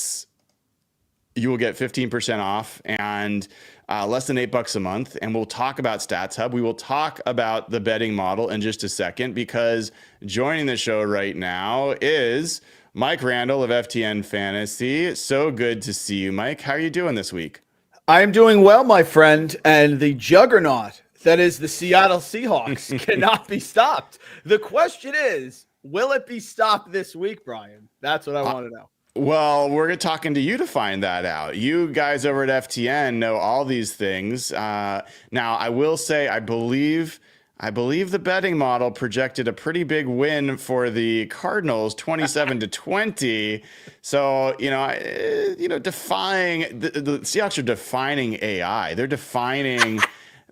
15% off and less than $8 a month. And we'll talk about Stats Hub. We will talk about the betting model in just a second, because joining the show right now is Mike Randle of FTN Fantasy. So good to see you, Mike. How are you doing this week? I am doing well, my friend. And the juggernaut that is the Seattle Seahawks cannot be stopped. The question is, will it be stopped this week, Brian? That's what I want to know. Well, we're talking to you to find that out. You guys over at FTN know all these things. Now, I will say, I believe the betting model projected a pretty big win for the Cardinals, 27-20. So, defying the Seahawks are defining AI. They're defining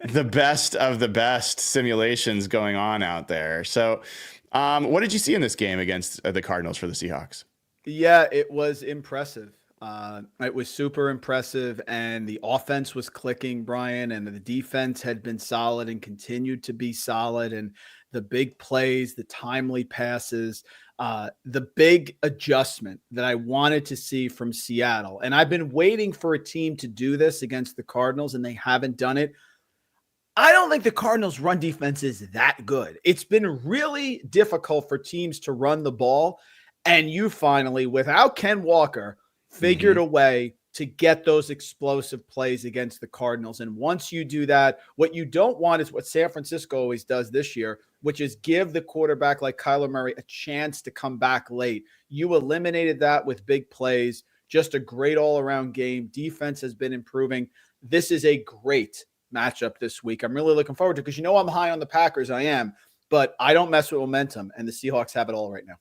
the best of the best simulations going on out there. So, what did you see in this game against the Cardinals for the Seahawks? Yeah, it was impressive. It was super impressive, and the offense was clicking, Brian, and the defense had been solid and continued to be solid. And the big plays, the timely passes, the big adjustment that I wanted to see from Seattle. And I've been waiting for a team to do this against the Cardinals, and they haven't done it. I don't think the Cardinals' run defense is that good. It's been really difficult for teams to run the ball. And you finally, without Ken Walker, figured a way to get those explosive plays against the Cardinals. And once you do that, what you don't want is what San Francisco always does this year, which is give the quarterback like Kyler Murray a chance to come back late. You eliminated that with big plays. Just a great all-around game. Defense has been improving. This is a great matchup this week. I'm really looking forward to it, because I'm high on the Packers. I am. But I don't mess with momentum, and the Seahawks have it all right now.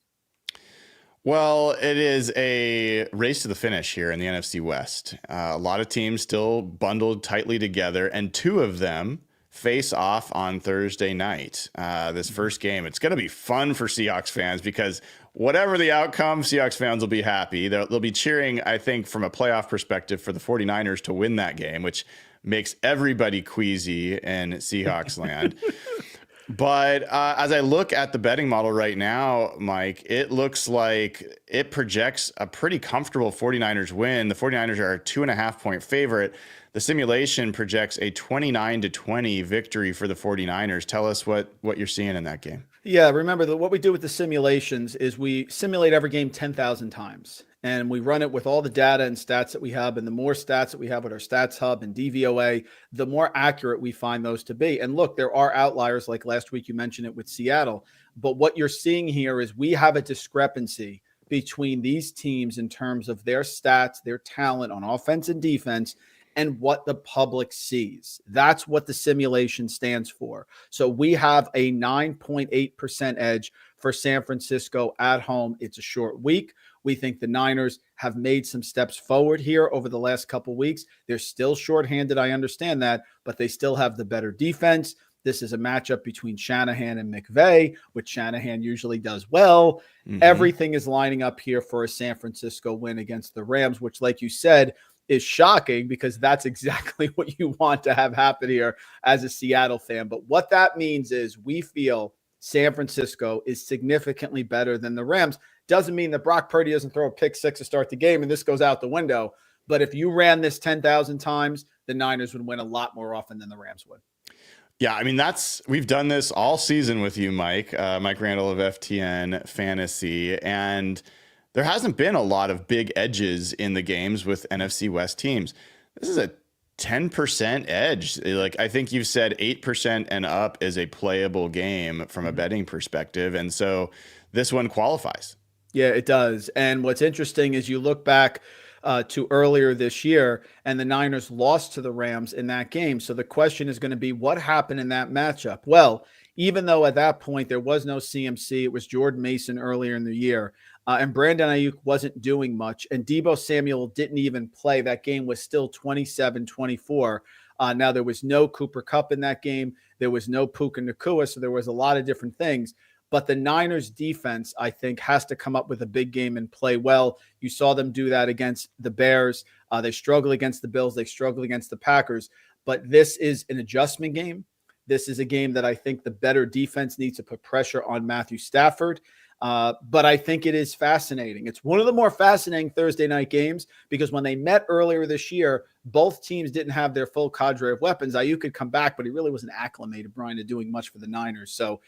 Well, it is a race to the finish here in the NFC West. A lot of teams still bundled tightly together, and two of them face off on Thursday night. This first game, it's going to be fun for Seahawks fans, because whatever the outcome, Seahawks fans will be happy. They'll be cheering, I think, from a playoff perspective, for the 49ers to win that game, which makes everybody queasy in Seahawks land. But as I look at the betting model right now, Mike, it looks like it projects a pretty comfortable 49ers win. The 49ers are a 2.5-point favorite. The simulation projects a 29-20 victory for the 49ers. Tell us what you're seeing in that game. Yeah, remember that what we do with the simulations is we simulate every game 10,000 times. And we run it with all the data and stats that we have. And the more stats that we have with our Stats Hub and DVOA, the more accurate we find those to be. And look, there are outliers, like last week you mentioned it with Seattle. But what you're seeing here is we have a discrepancy between these teams in terms of their stats, their talent on offense and defense. and what the public sees. That's what the simulation stands for. So we have a 9.8% edge for San Francisco at home. It's a short week. We think the Niners have made some steps forward here over the last couple of weeks. They're still shorthanded. I understand that, but they still have the better defense. This is a matchup between Shanahan and McVay, which Shanahan usually does well. Everything is lining up here for a San Francisco win against the Rams, which, like you said, is shocking because that's exactly what you want to have happen here as a Seattle fan. But what that means is we feel San Francisco is significantly better than the Rams. Doesn't mean that Brock Purdy doesn't throw a pick six to start the game and this goes out the window. But if you ran this 10,000 times, the Niners would win a lot more often than the Rams would. Yeah, I mean, we've done this all season with you, Mike Randle of FTN Fantasy, and there hasn't been a lot of big edges in the games with NFC West teams. This is a 10% edge. Like, I think you've said 8% and up is a playable game from a betting perspective, and so this one qualifies. Yeah, it does. And what's interesting is you look back to earlier this year, and the Niners lost to the Rams in that game. So the question is going to be, what happened in that matchup? Well, even though at that point there was no CMC, it was Jordan Mason earlier in the year, and Brandon Ayuk wasn't doing much, and Deebo Samuel didn't even play. That game was still 27-24. Now, there was no Cooper Kupp in that game. There was no Puka Nacua, so there was a lot of different things. But the Niners defense, I think, has to come up with a big game and play well. You saw them do that against the Bears. They struggle against the Bills. They struggle against the Packers. But this is an adjustment game. This is a game that I think the better defense needs to put pressure on Matthew Stafford. But I think it is fascinating. It's one of the more fascinating Thursday night games because when they met earlier this year, both teams didn't have their full cadre of weapons. Ayuk could come back, but he really wasn't acclimated, Brian, to doing much for the Niners. So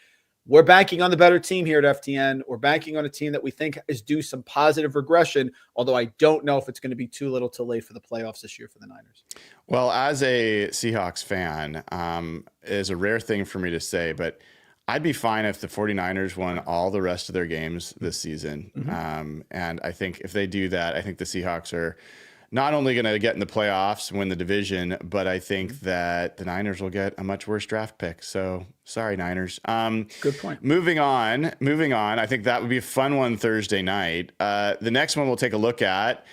we're banking on the better team here at FTN. We're banking on a team that we think is due some positive regression, although I don't know if it's going to be too little too late for the playoffs this year for the Niners. Well, as a Seahawks fan, it is a rare thing for me to say, but I'd be fine if the 49ers won all the rest of their games this season. And I think if they do that, I think the Seahawks are not only going to get in the playoffs, win the division, but I think that the Niners will get a much worse draft pick. So sorry, Niners. Good point. Moving on. I think that would be a fun one Thursday night. The next one we'll take a look at,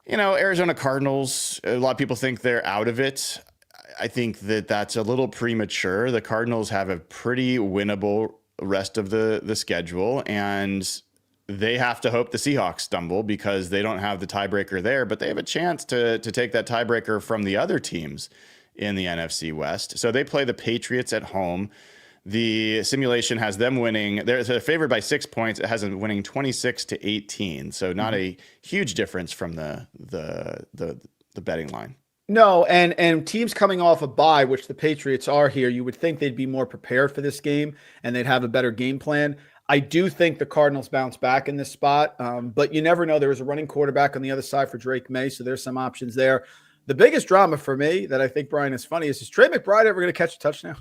Arizona Cardinals. A lot of people think they're out of it. I think that that's a little premature. The Cardinals have a pretty winnable rest of the schedule, and they have to hope the Seahawks stumble because they don't have the tiebreaker there, but they have a chance to take that tiebreaker from the other teams in the NFC West. So they play the Patriots at home. The simulation has them winning. They're favored by 6 points. It has them winning 26-18. So not a huge difference from the betting line. No, and teams coming off a bye, which the Patriots are here, you would think they'd be more prepared for this game and they'd have a better game plan. I do think the Cardinals bounce back in this spot, but you never know. There was a running quarterback on the other side for Drake May, so there's some options there. The biggest drama for me that I think, Brian, is funny is Trey McBride ever going to catch a touchdown?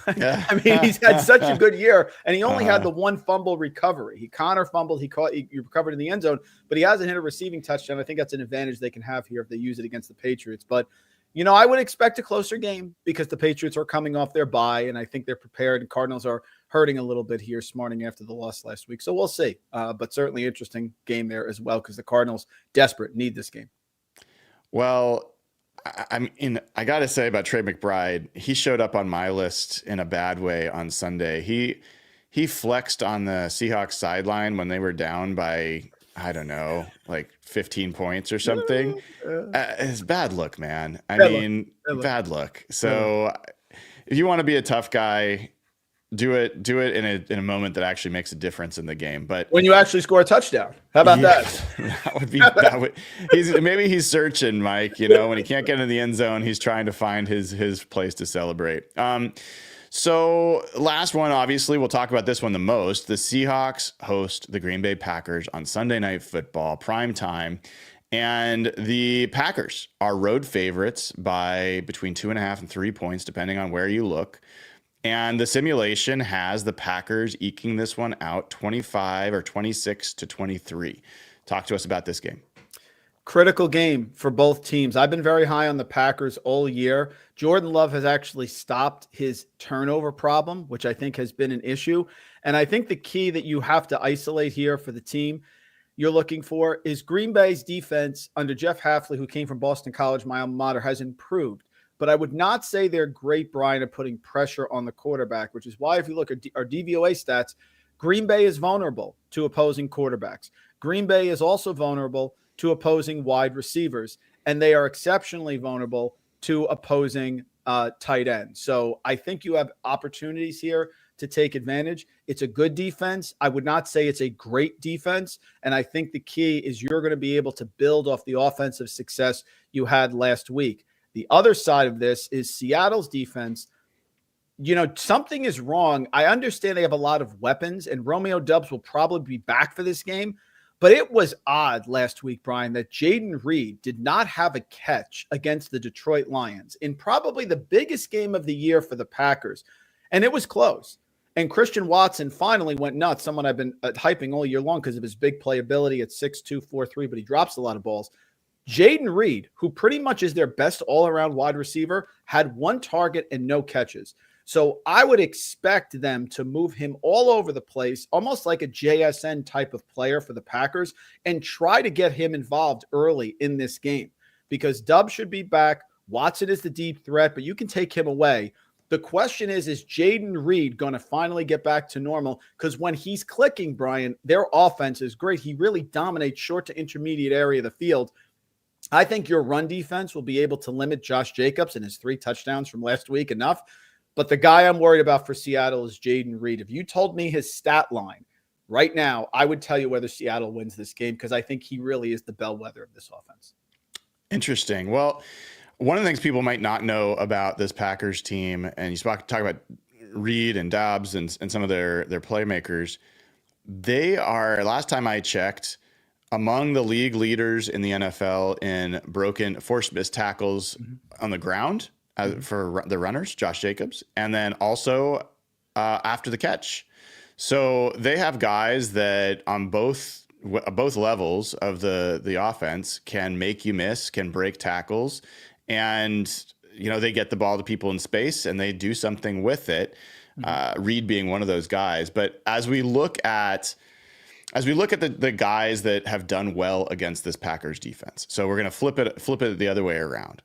I mean, he's had such a good year, and he only had the one fumble recovery. He Connor fumbled, he recovered in the end zone, but he hasn't hit a receiving touchdown. I think that's an advantage they can have here if they use it against the Patriots. But, I would expect a closer game because the Patriots are coming off their bye, and I think they're prepared. And Cardinals are hurting a little bit here, smarting after the loss last week. So we'll see. But certainly interesting game there as well because the Cardinals, desperate, need this game. Well, I got to say about Trey McBride, he showed up on my list in a bad way on Sunday. He flexed on the Seahawks sideline when they were down by, I don't know, like 15 points or something. It's bad look, man. Bad look. So if you want to be a tough guy, do it in a moment that actually makes a difference in the game. But when you actually score a touchdown, how about that? Maybe he's searching, Mike. When he can't get in the end zone, he's trying to find his place to celebrate. So last one, obviously, we'll talk about this one the most. The Seahawks host the Green Bay Packers on Sunday Night Football, prime time. And the Packers are road favorites by between 2.5 and 3 points, depending on where you look. And the simulation has the Packers eking this one out 25 or 26-23. Talk to us about this game. Critical game for both teams. I've been very high on the Packers all year. Jordan Love has actually stopped his turnover problem, which I think has been an issue. And I think the key that you have to isolate here for the team you're looking for is Green Bay's defense under Jeff Hafley, who came from Boston College, my alma mater, has improved. But I would not say they're great, Brian, at putting pressure on the quarterback, which is why if you look at our DVOA stats, Green Bay is vulnerable to opposing quarterbacks. Green Bay is also vulnerable to opposing wide receivers, and they are exceptionally vulnerable to opposing tight ends. So I think you have opportunities here to take advantage. It's a good defense. I would not say it's a great defense, and I think the key is you're going to be able to build off the offensive success you had last week. The other side of this is Seattle's defense. Something is wrong. I understand they have a lot of weapons, and Romeo Doubs will probably be back for this game. But it was odd last week, Brian, that Jaden Reed did not have a catch against the Detroit Lions in probably the biggest game of the year for the Packers. And it was close. And Christian Watson finally went nuts, someone I've been hyping all year long because of his big playability at 6'2", 4'3", but he drops a lot of balls. Jaden Reed, who pretty much is their best all-around wide receiver, had one target and no catches. So I would expect them to move him all over the place, almost like a JSN type of player for the Packers, and try to get him involved early in this game because Doubs should be back. Watson is the deep threat, but you can take him away. The question is Jaden Reed going to finally get back to normal? Because when he's clicking, Brian, their offense is great. He really dominates short to intermediate area of the field. I think your run defense will be able to limit Josh Jacobs and his 3 touchdowns from last week enough. But the guy I'm worried about for Seattle is Jaden Reed. If you told me his stat line right now, I would tell you whether Seattle wins this game because I think he really is the bellwether of this offense. Interesting. Well, one of the things people might not know about this Packers team, and you talk about Reed and Dobbs and some of their playmakers, they are, last time I checked, among the league leaders in the NFL in forced missed tackles on the ground. For the runners, Josh Jacobs, and then also after the catch. So they have guys that on both levels of the offense can make you miss, can break tackles, and they get the ball to people in space and they do something with it. Reed being one of those guys. But as we look at the guys that have done well against this Packers defense, so we're going to flip it the other way around.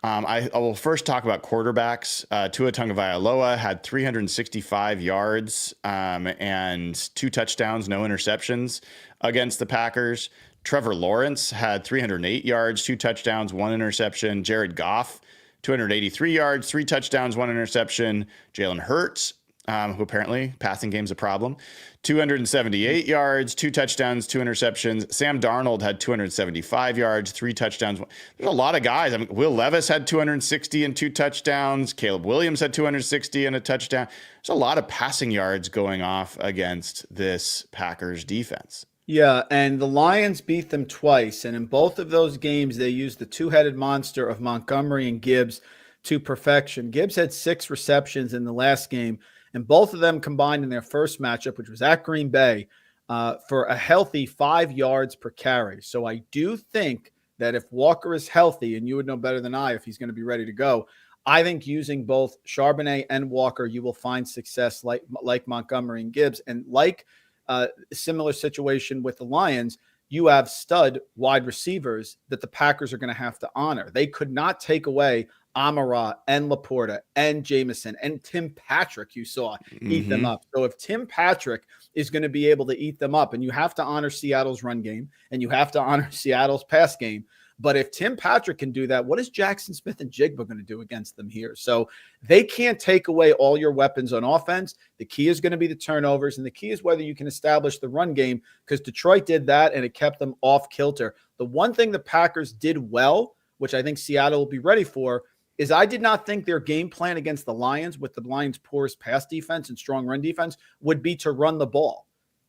I will first talk about quarterbacks. Tua Tagovailoa had 365 yards and 2 touchdowns, no interceptions against the Packers. Trevor Lawrence had 308 yards, 2 touchdowns, 1 interception. Jared Goff, 283 yards, 3 touchdowns, 1 interception. Jalen Hurts, who apparently passing game's a problem, 278 yards, 2 touchdowns, 2 interceptions. Sam Darnold had 275 yards, 3 touchdowns. There's a lot of guys. Will Levis had 260 and 2 touchdowns. Caleb Williams had 260 and a touchdown. There's a lot of passing yards going off against this Packers defense. Yeah, and the Lions beat them twice. And in both of those games, they used the two-headed monster of Montgomery and Gibbs to perfection. Gibbs had 6 receptions in the last game, and both of them combined in their first matchup, which was at Green Bay, for a healthy 5 yards per carry. So I do think that if Walker is healthy, and you would know better than I if he's going to be ready to go, I think using both Charbonnet and Walker, you will find success like Montgomery and Gibbs. And like a similar situation with the Lions, you have stud wide receivers that the Packers are going to have to honor. They could not take away Amara and Laporta and Jameson and Tim Patrick, you saw eat them up. So if Tim Patrick is going to be able to eat them up, and you have to honor Seattle's run game and you have to honor Seattle's pass game, but if Tim Patrick can do that, what is Jackson Smith and Jigba going to do against them here? So they can't take away all your weapons on offense. The key is going to be the turnovers, and the key is whether you can establish the run game, because Detroit did that and it kept them off kilter. The one thing the Packers did well, which I think Seattle will be ready for, is I did not think their game plan against the Lions, with the Lions' poorest pass defense and strong run defense, would be to run the ball.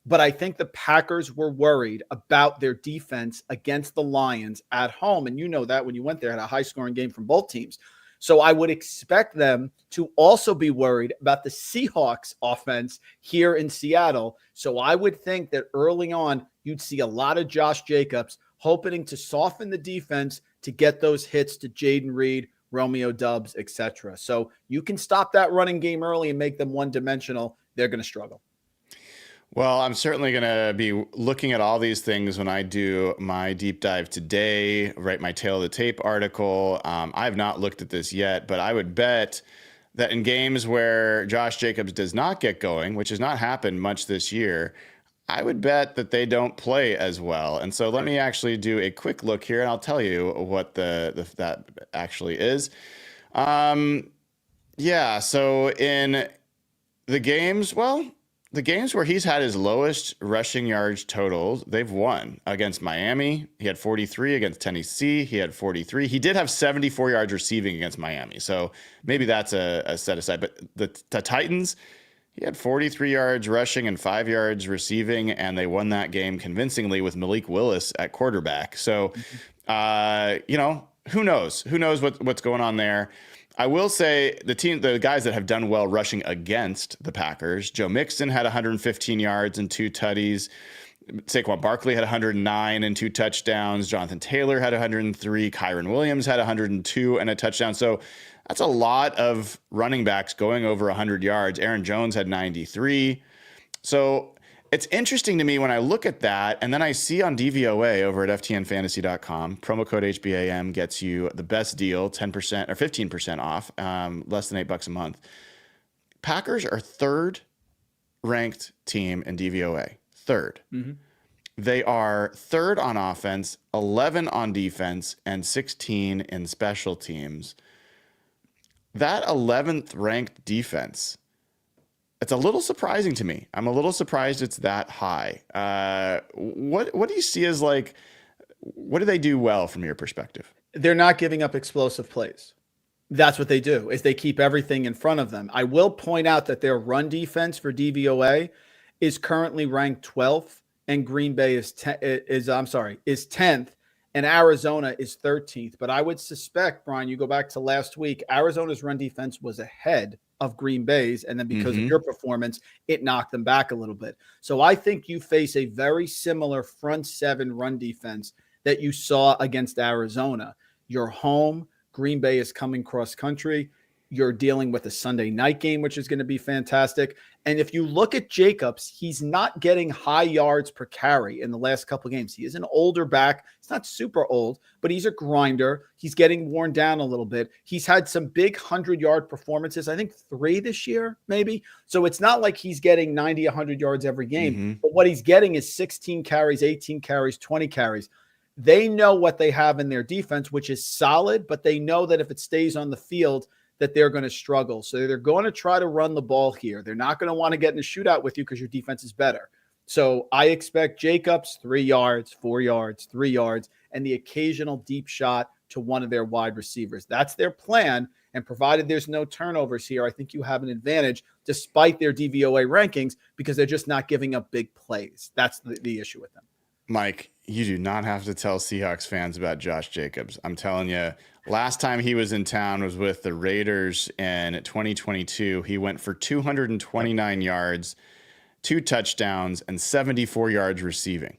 But I think the Packers were worried about their defense against the Lions at home. And you know that when you went there, had a high-scoring game from both teams. So I would expect them to also be worried about the Seahawks offense here in Seattle. So I would think that early on, you'd see a lot of Josh Jacobs hoping to soften the defense to get those hits to Jaden Reed, Romeo Doubs, etc. So you can stop that running game early and make them one-dimensional. They're going to struggle. Well, I'm certainly going to be looking at all these things when I do my deep dive today, write my tail of the tape article. I've not looked at this yet, but I would bet that in games where Josh Jacobs does not get going, which has not happened much this year, I would bet that they don't play as well. And so let me actually do a quick look here, and I'll tell you what that actually is. Yeah, so in the games, the games where he's had his lowest rushing yards totals, they've won. Against Miami, he had 43. Against Tennessee, he had 43. He did have 74 yards receiving against Miami, so maybe that's a set aside. But the Titans, he had 43 yards rushing and 5 yards receiving, and they won that game convincingly with Malik Willis at quarterback. So, who knows? Who knows what's going on there? I will say the guys that have done well rushing against the Packers, Joe Mixon had 115 yards and 2 tutties. Saquon Barkley had 109 and 2 touchdowns. Jonathan Taylor had 103. Kyron Williams had 102 and a touchdown. So that's a lot of running backs going over 100 yards. Aaron Jones had 93. So it's interesting to me when I look at that, and then I see on DVOA over at ftnfantasy.com, promo code HBAM gets you the best deal, 10% or 15% off, less than $8 a month. Packers are third ranked team in DVOA. Third. Mm-hmm. They are third on offense, 11 on defense, and 16 in special teams. That 11th ranked defense, it's a little surprising to me. I'm a little surprised it's that high. What do you see as what do they do well from your perspective? They're not giving up explosive plays. That's what they do, is they keep everything in front of them. I will point out that their run defense for DVOA is currently ranked 12th, and Green Bay is 10th, and Arizona is 13th. But I would suspect, Brian, you go back to last week, Arizona's run defense was ahead of Green Bay's, and then because of your performance, it knocked them back a little bit. So I think you face a very similar front seven run defense that you saw against Arizona. You're home. Green Bay is coming cross country. You're dealing with a Sunday night game, which is going to be fantastic. And if you look at Jacobs, he's not getting high yards per carry in the last couple of games. He is an older back. He's not super old, but he's a grinder. He's getting worn down a little bit. He's had some big 100-yard performances, I think 3 this year, maybe. So it's not like he's getting 90, 100 yards every game. But what he's getting is 16 carries, 18 carries, 20 carries. They know what they have in their defense, which is solid, but they know that if it stays on the field, that they're going to struggle. So they're going to try to run the ball here. They're not going to want to get in a shootout with you because your defense is better. So I expect Jacobs 3 yards, 4 yards, 3 yards, and the occasional deep shot to one of their wide receivers. That's their plan. And provided there's no turnovers here, I think you have an advantage despite their DVOA rankings because they're just not giving up big plays. That's the issue with them. Mike, you do not have to tell Seahawks fans about Josh Jacobs. I'm telling you, last time he was in town was with the Raiders in 2022. He went for 229 yards, 2 touchdowns, and 74 yards receiving.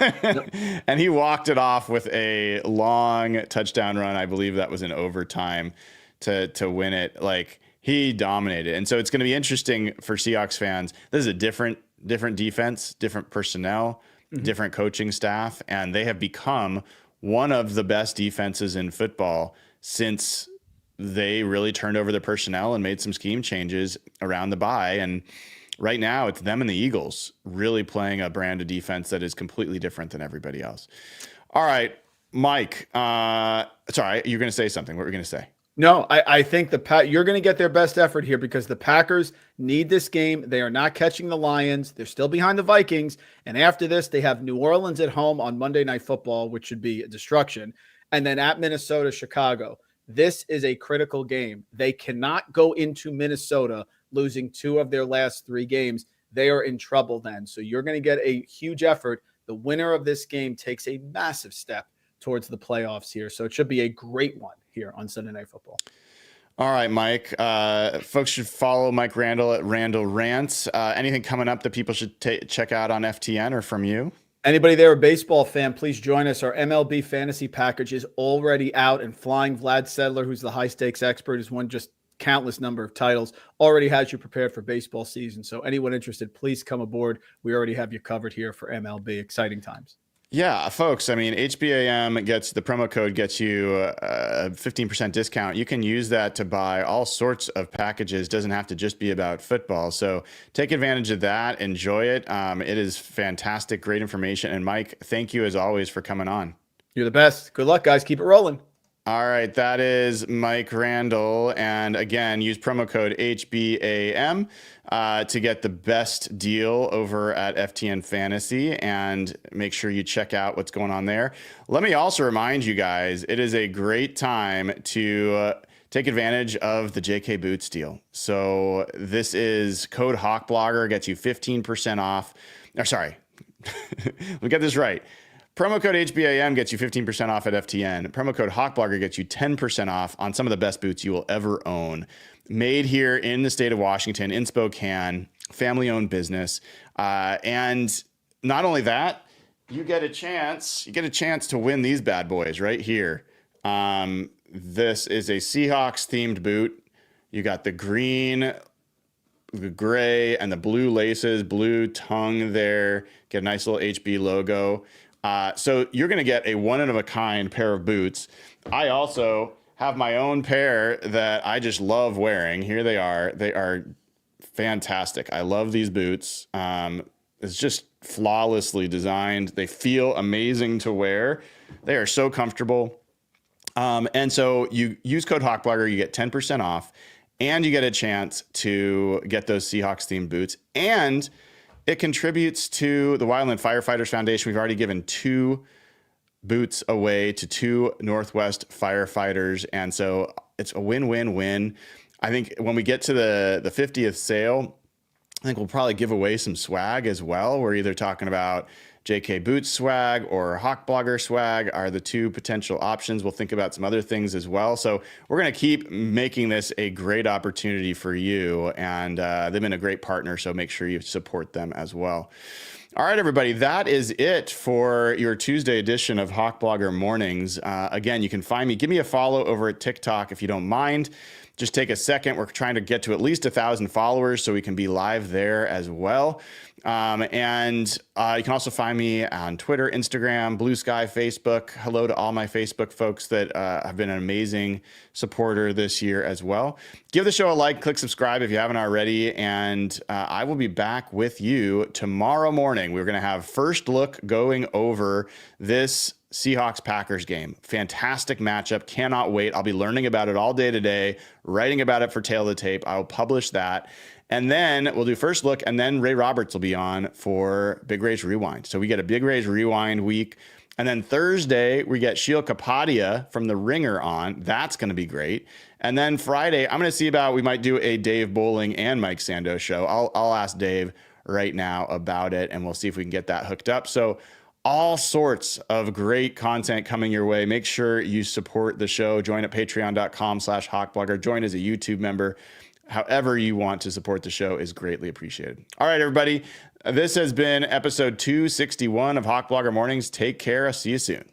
And he walked it off with a long touchdown run. I believe that was in overtime to win it. He dominated. And so it's going to be interesting for Seahawks fans. This is a different defense, different personnel, different coaching staff, and they have become one of the best defenses in football since they really turned over the personnel and made some scheme changes around the bye. And right now it's them and the Eagles really playing a brand of defense that is completely different than everybody else. All right, Mike, sorry, you're going to say something. What were you going to say? No, I think you're going to get their best effort here because the Packers need this game. They are not catching the Lions. They're still behind the Vikings. And after this, they have New Orleans at home on Monday Night Football, which should be a destruction. And then at Minnesota, Chicago. This is a critical game. They cannot go into Minnesota losing 2 of their last 3 games. They are in trouble then. So you're going to get a huge effort. The winner of this game takes a massive step towards the playoffs here. So it should be a great one here on Sunday Night Football. All right, Mike. Folks should follow Mike Randle at Randle Rants. Anything coming up that people should check out on FTN or from you? Anybody there, a baseball fan, please join us. Our MLB fantasy package is already out and flying. Vlad Sedler, who's the high stakes expert, who's won just countless number of titles, already has you prepared for baseball season. So anyone interested, please come aboard. We already have you covered here for MLB. Exciting times. Yeah, folks, I mean, HBAM gets the promo code gets you a 15% discount. You can use that to buy all sorts of packages. Doesn't have to just be about football. So take advantage of that. Enjoy it. It is fantastic. Great information. And Mike, thank you as always for coming on. You're the best. Good luck, guys. Keep it rolling. All right, that is Mike Randle. And again, use promo code HBAM to get the best deal over at FTN Fantasy, and make sure you check out what's going on there. Let me also remind you guys, it is a great time to take advantage of the JK Boots deal. So this is code HawkBlogger, gets you 15% off. Or sorry, let me get this right. Promo code HBAM gets you 15% off at FTN. Promo code HawkBlogger gets you 10% off on some of the best boots you will ever own. Made here in the state of Washington, in Spokane, family-owned business. And not only that, you get a chance to win these bad boys right here. This is a Seahawks-themed boot. You got the green, the gray, and the blue laces, blue tongue there. Get a nice little HB logo. So you're going to get a one-of-a-kind pair of boots. I also have my own pair that I just love wearing. Here they are. They are fantastic. I love these boots. It's just flawlessly designed. They feel amazing to wear. They are so comfortable. And so you use code HawkBlogger, you get 10% off, and you get a chance to get those Seahawks-themed boots. And it contributes to the Wildland Firefighters Foundation. We've already given 2 boots away to 2 Northwest firefighters. And so it's a win-win-win. I think when we get to the 50th sale, I think we'll probably give away some swag as well. We're either talking about JK Boots swag or Hawk Blogger swag are the 2 potential options. We'll think about some other things as well. So we're going to keep making this a great opportunity for you. And they've been a great partner, so make sure you support them as well. All right, everybody, that is it for your Tuesday edition of Hawk Blogger Mornings. Again, you can find me. Give me a follow over at TikTok if you don't mind. Just take a second. We're trying to get to at least 1,000 followers so we can be live there as well. And you can also find me on Twitter, Instagram, Blue Sky, Facebook. Hello to all my Facebook folks that have been an amazing supporter this year as well. Give the show a like, click subscribe if you haven't already. And I will be back with you tomorrow morning. We're going to have first look going over this Seahawks-Packers game. Fantastic matchup. Cannot wait. I'll be learning about it all day today, writing about it for Tail of the Tape. I'll publish that. And then we'll do first look, and then Ray Roberts will be on for Big Ray's Rewind. So we get a Big Ray's Rewind week. And then Thursday, we get Sheil Kapadia from The Ringer on. That's going to be great. And then Friday, I'm going to see about, we might do a Dave Bowling and Mike Sando show. I'll ask Dave right now about it, and we'll see if we can get that hooked up. So all sorts of great content coming your way. Make sure you support the show. Join at patreon.com/hawkblogger. Join as a YouTube member. However you want to support the show is greatly appreciated. All right, everybody. This has been episode 261 of Hawk Blogger Mornings. Take care. I'll see you soon.